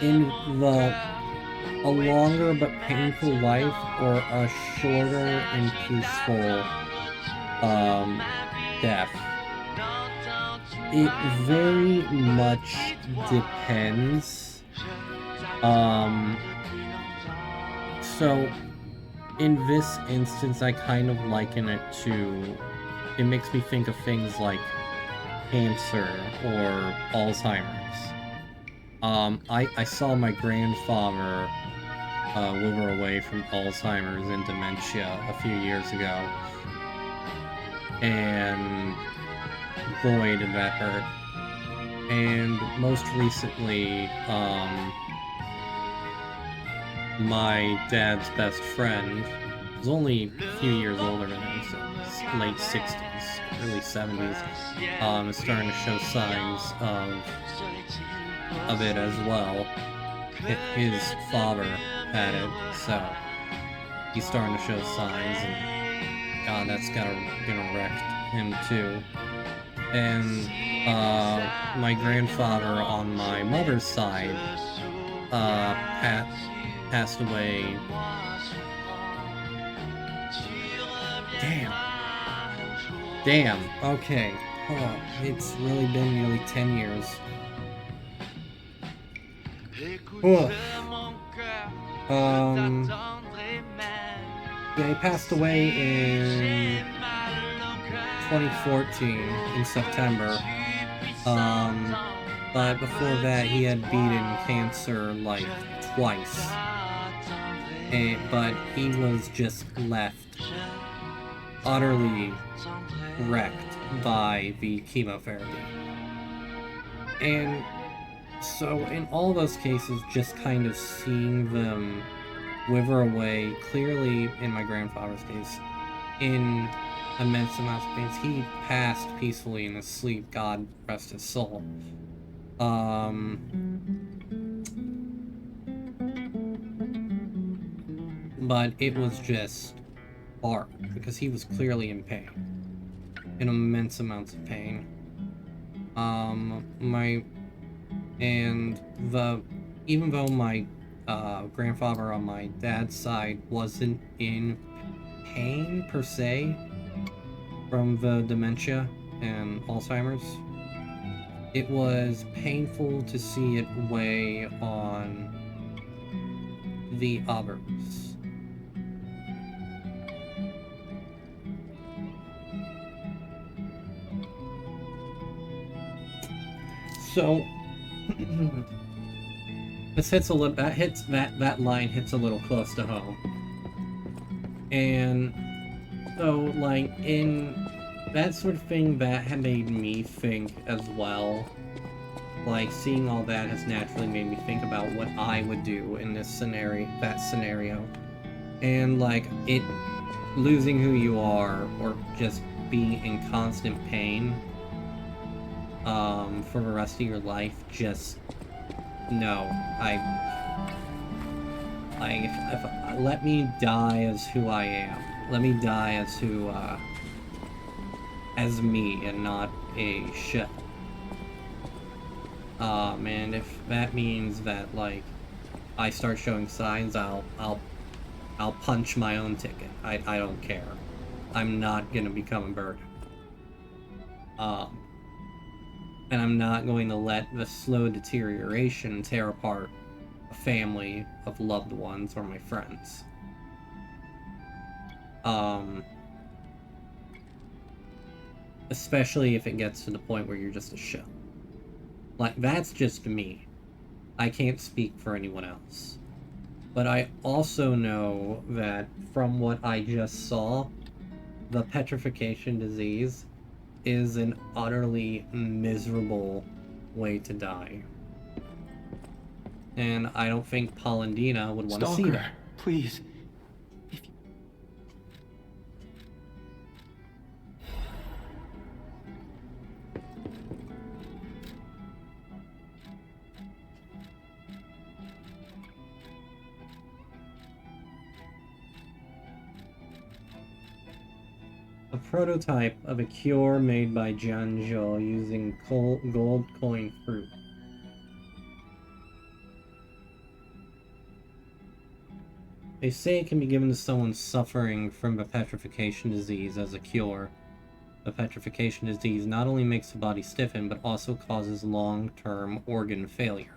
In a longer but painful life, or a shorter and peaceful death. It very much depends. So in this instance, I kind of liken it to, it makes me think of things like cancer or Alzheimer's. I saw my grandfather wither away from Alzheimer's and dementia a few years ago. And boy, did that hurt. And most recently, my dad's best friend was only a few years older than him, so late 60s, early 70s, is starting to show signs of it as well. His father had it, so he's starting to show signs, and God, that's gonna wreck him too. And my grandfather on my mother's side passed away. Damn. Okay. Oh, it's really been nearly 10 years. Oh. Yeah, he passed away in 2014 in September. But before that, he had beaten cancer like twice. But he was just left utterly wrecked by the chemotherapy. And so in all those cases, just kind of seeing them wither away, clearly in my grandfather's case, in immense amounts of pain. He passed peacefully in his sleep, God rest his soul. But it was just hard, because he was clearly in pain. In immense amounts of pain. Even though my grandfather on my dad's side wasn't in pain per se from the dementia and Alzheimer's, it was painful to see it weigh on the others. So this hits a little. That line hits a little close to home. And so, like, in that sort of thing, that had made me think as well. like, seeing all that has naturally made me think about what I would do in this scenario. And, like, losing who you are, or just being in constant pain, for the rest of your life, just, no. Let me die as who I am. Let me die as as me, and not a shell. And if that means that, like, I start showing signs, I'll punch my own ticket. I don't care. I'm not gonna become a burden. And I'm not going to let the slow deterioration tear apart a family of loved ones or my friends. Especially if it gets to the point where you're just a shell. Like, that's just me. I can't speak for anyone else. But I also know that from what I just saw, the petrification disease is an utterly miserable way to die. And I don't think Polendina would want to see that. Please. A prototype of a cure made by Jianzhou using gold coin fruit. They say it can be given to someone suffering from the petrification disease as a cure. The petrification disease not only makes the body stiffen, but also causes long-term organ failure.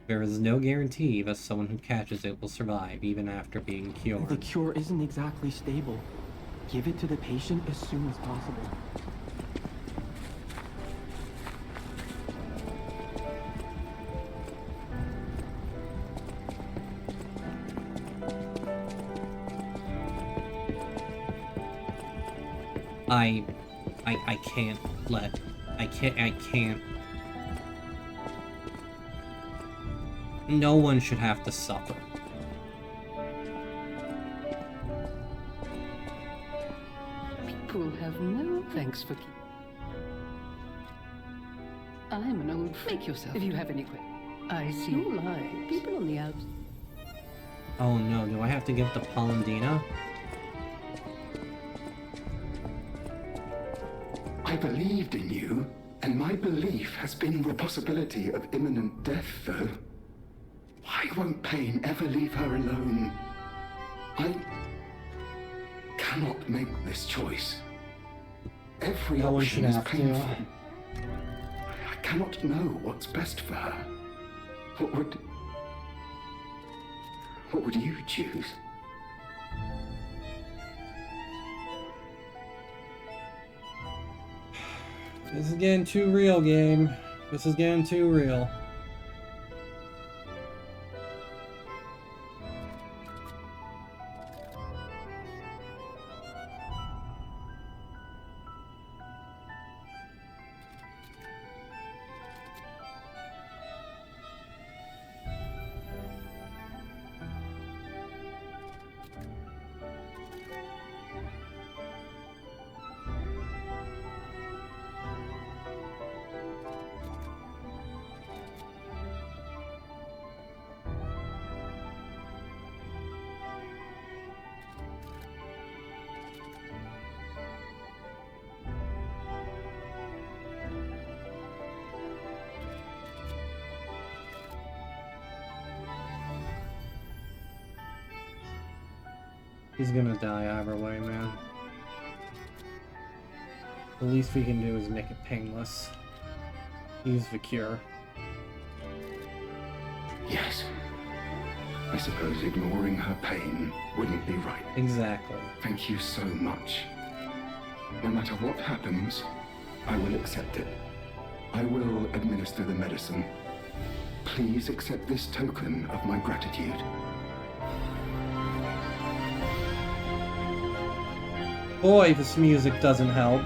There is no guarantee that someone who catches it will survive even after being cured. The cure isn't exactly stable. Give it to the patient as soon as possible. I can't let... I can't... No one should have to suffer. People have no thanks for... I'm an old... Make yourself, if you have any questions. I see. No lie. People on the outs... Oh no, do I have to give to Polendina? I believed in you, and my belief has been the possibility of imminent death, though. Why won't pain ever leave her alone? I cannot make this choice. Every option is painful. I cannot know what's best for her. What would you choose? This is getting too real, game. This is getting too real. He's gonna die either way, man. The least we can do is make it painless. Use the cure. Yes. I suppose ignoring her pain wouldn't be right. Exactly. Thank you so much. No matter what happens, I will accept it. I will administer the medicine. Please accept this token of my gratitude. Boy, this music doesn't help.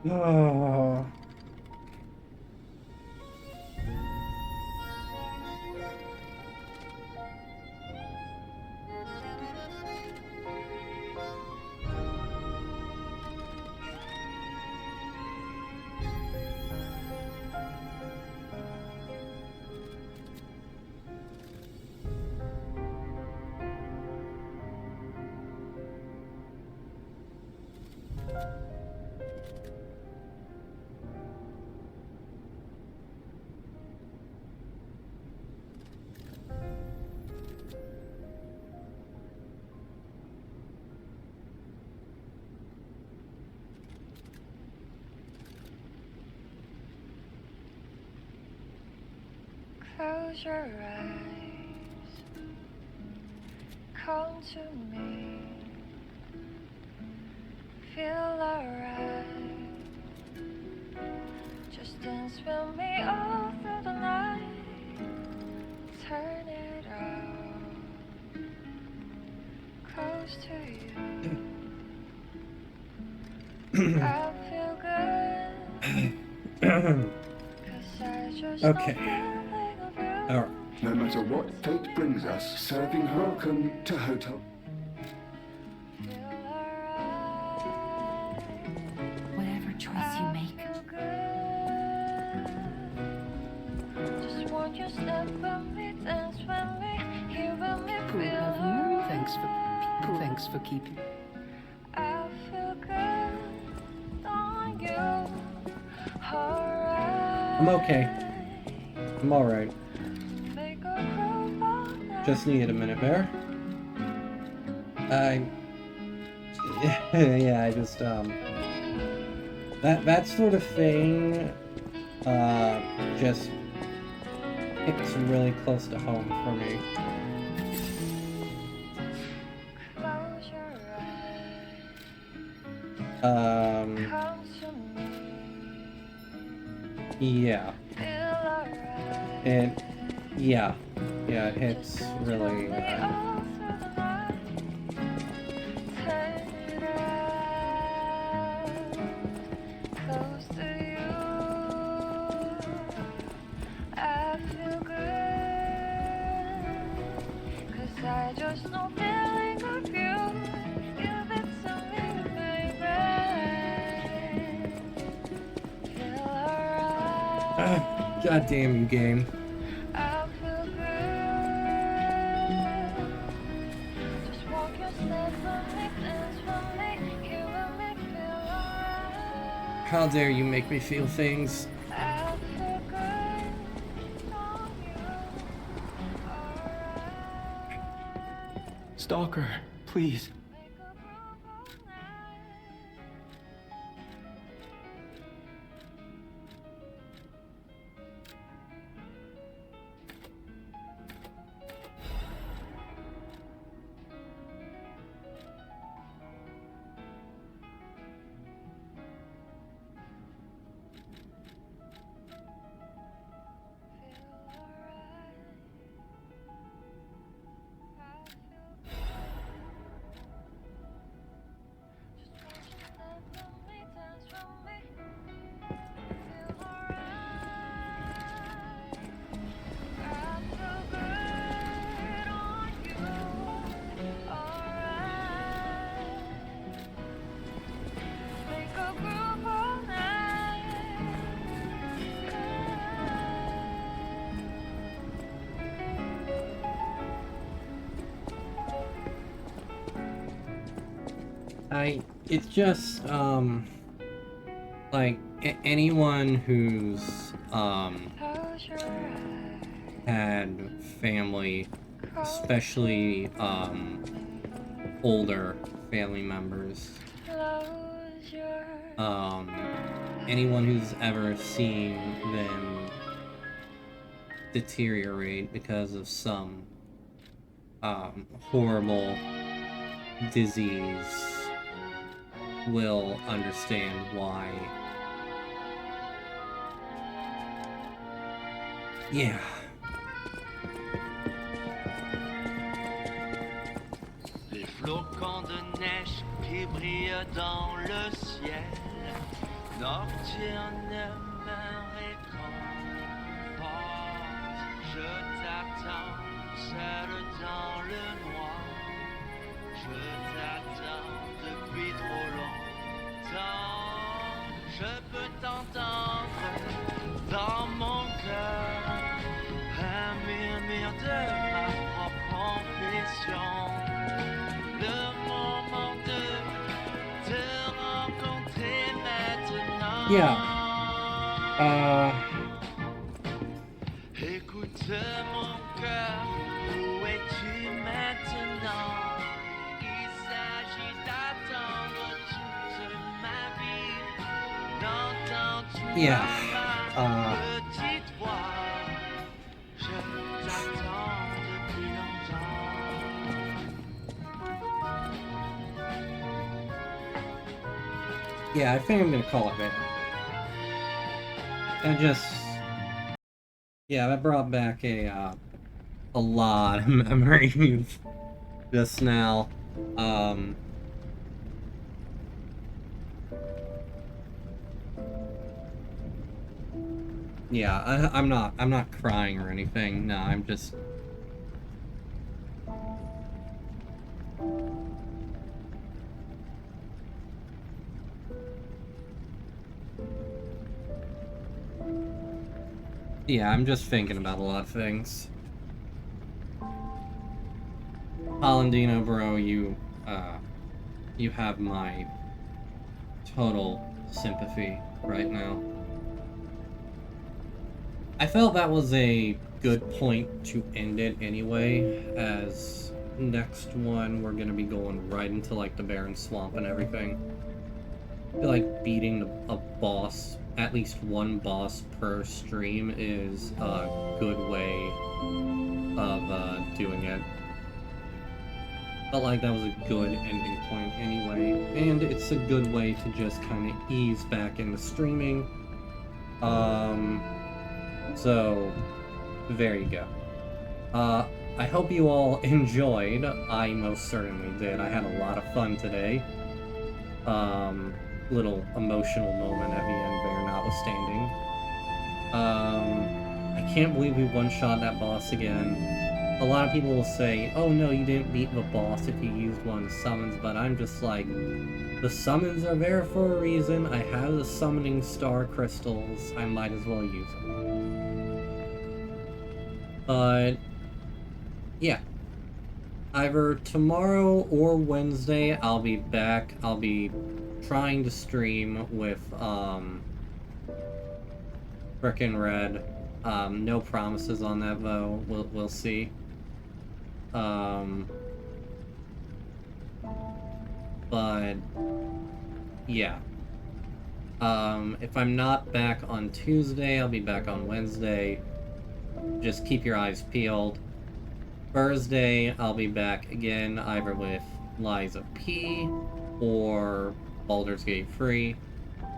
Oh. Close your eyes, come to me, feel alright. Just dance with me all through the night, turn it out, close to you. I feel good, 'cause I just Okay. Alright. No matter what fate brings us, serving her. Welcome to Hotel. Whatever choice you make, Just want you step with me, dance with me, here with me, Cool, feel Heaven. alright. Thanks for keeping. I feel good on you, alright. I'm okay. I'm alright. Make a group all night. Just needed a minute, Bear. Yeah, I just, that sort of thing, just hits really close to home for me. Close your eyes, come to me, Yeah. feel alright. And, yeah, it hits really, All through the night, turn it out, close to you. I feel good, 'cause I just know feeling of you. Give it to me, baby. Feel alright. God damn you, game. I feel good. Just walk your steps with me, dance with me, here with me, feel alright. How dare you make me feel things? I feel good on you, alright. Stalker, please. Make a group all night. It's just, like, anyone who's, had family, especially, older family members, anyone who's ever seen them deteriorate because of some, horrible disease will understand why. Yeah. Les flocons de neige qui brillent dans le ciel nocturne me réconforte. Je t'attends seul dans le noir. Je t'attends depuis trop longtemps. Je peux t'entendre dans mon cœur, un murmure de ma propre confession. Le moment de te rencontrer maintenant. Yeah. Écoute mon cœur, où es-tu maintenant? Il s'agit d'attendre toute ma vie. N'entends-tu Yeah. pas ma petite voix? Je t'attends depuis longtemps. Yeah, I think I'm gonna call it there. Yeah, that brought back a lot of memories just now. Yeah, I'm not crying or anything. No, I'm just. Yeah, I'm just thinking about a lot of things. Palandino, bro, you have my total sympathy right now. I felt that was a good point to end it anyway, as next one we're gonna be going right into like the Barren Swamp and everything. I feel like beating a boss, at least one boss per stream, is a good way of doing it. Felt like that was a good ending point anyway, and it's a good way to just kind of ease back into streaming. So there you go. I hope you all enjoyed. I most certainly did. I had a lot of fun today. Little emotional moment at the end there, notwithstanding. I can't believe we one-shot that boss again. A lot of people will say, oh no, you didn't beat the boss if you used one of the summons, but I'm just like, the summons are there for a reason. I have the summoning star crystals. I might as well use them. But yeah, either tomorrow or Wednesday I'll be back. I'll be trying to stream with Frickin' Red. No promises on that though. We'll see. But yeah. If I'm not back on Tuesday, I'll be back on Wednesday. Just keep your eyes peeled. Thursday, I'll be back again, either with Lies of P or Baldur's Gate 3.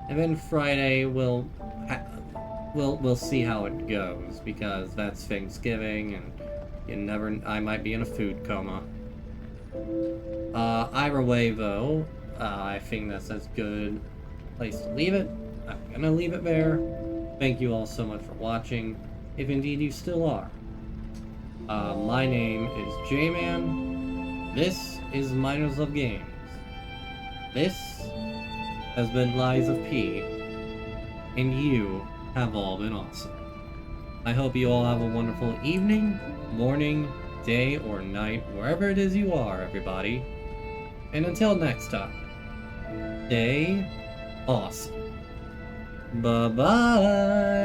And then Friday, we'll see how it goes, because that's Thanksgiving, and I might be in a food coma. Either way, though, I think that's as good place to leave it. I'm gonna leave it there. Thank you all so much for watching, if indeed you still are. My name is J-Man. This is Miners Love Games. This has been Lies of P, and you have all been awesome. I hope you all have a wonderful evening, morning, day, or night, wherever it is you are, everybody. And until next time, stay awesome. Bye-bye!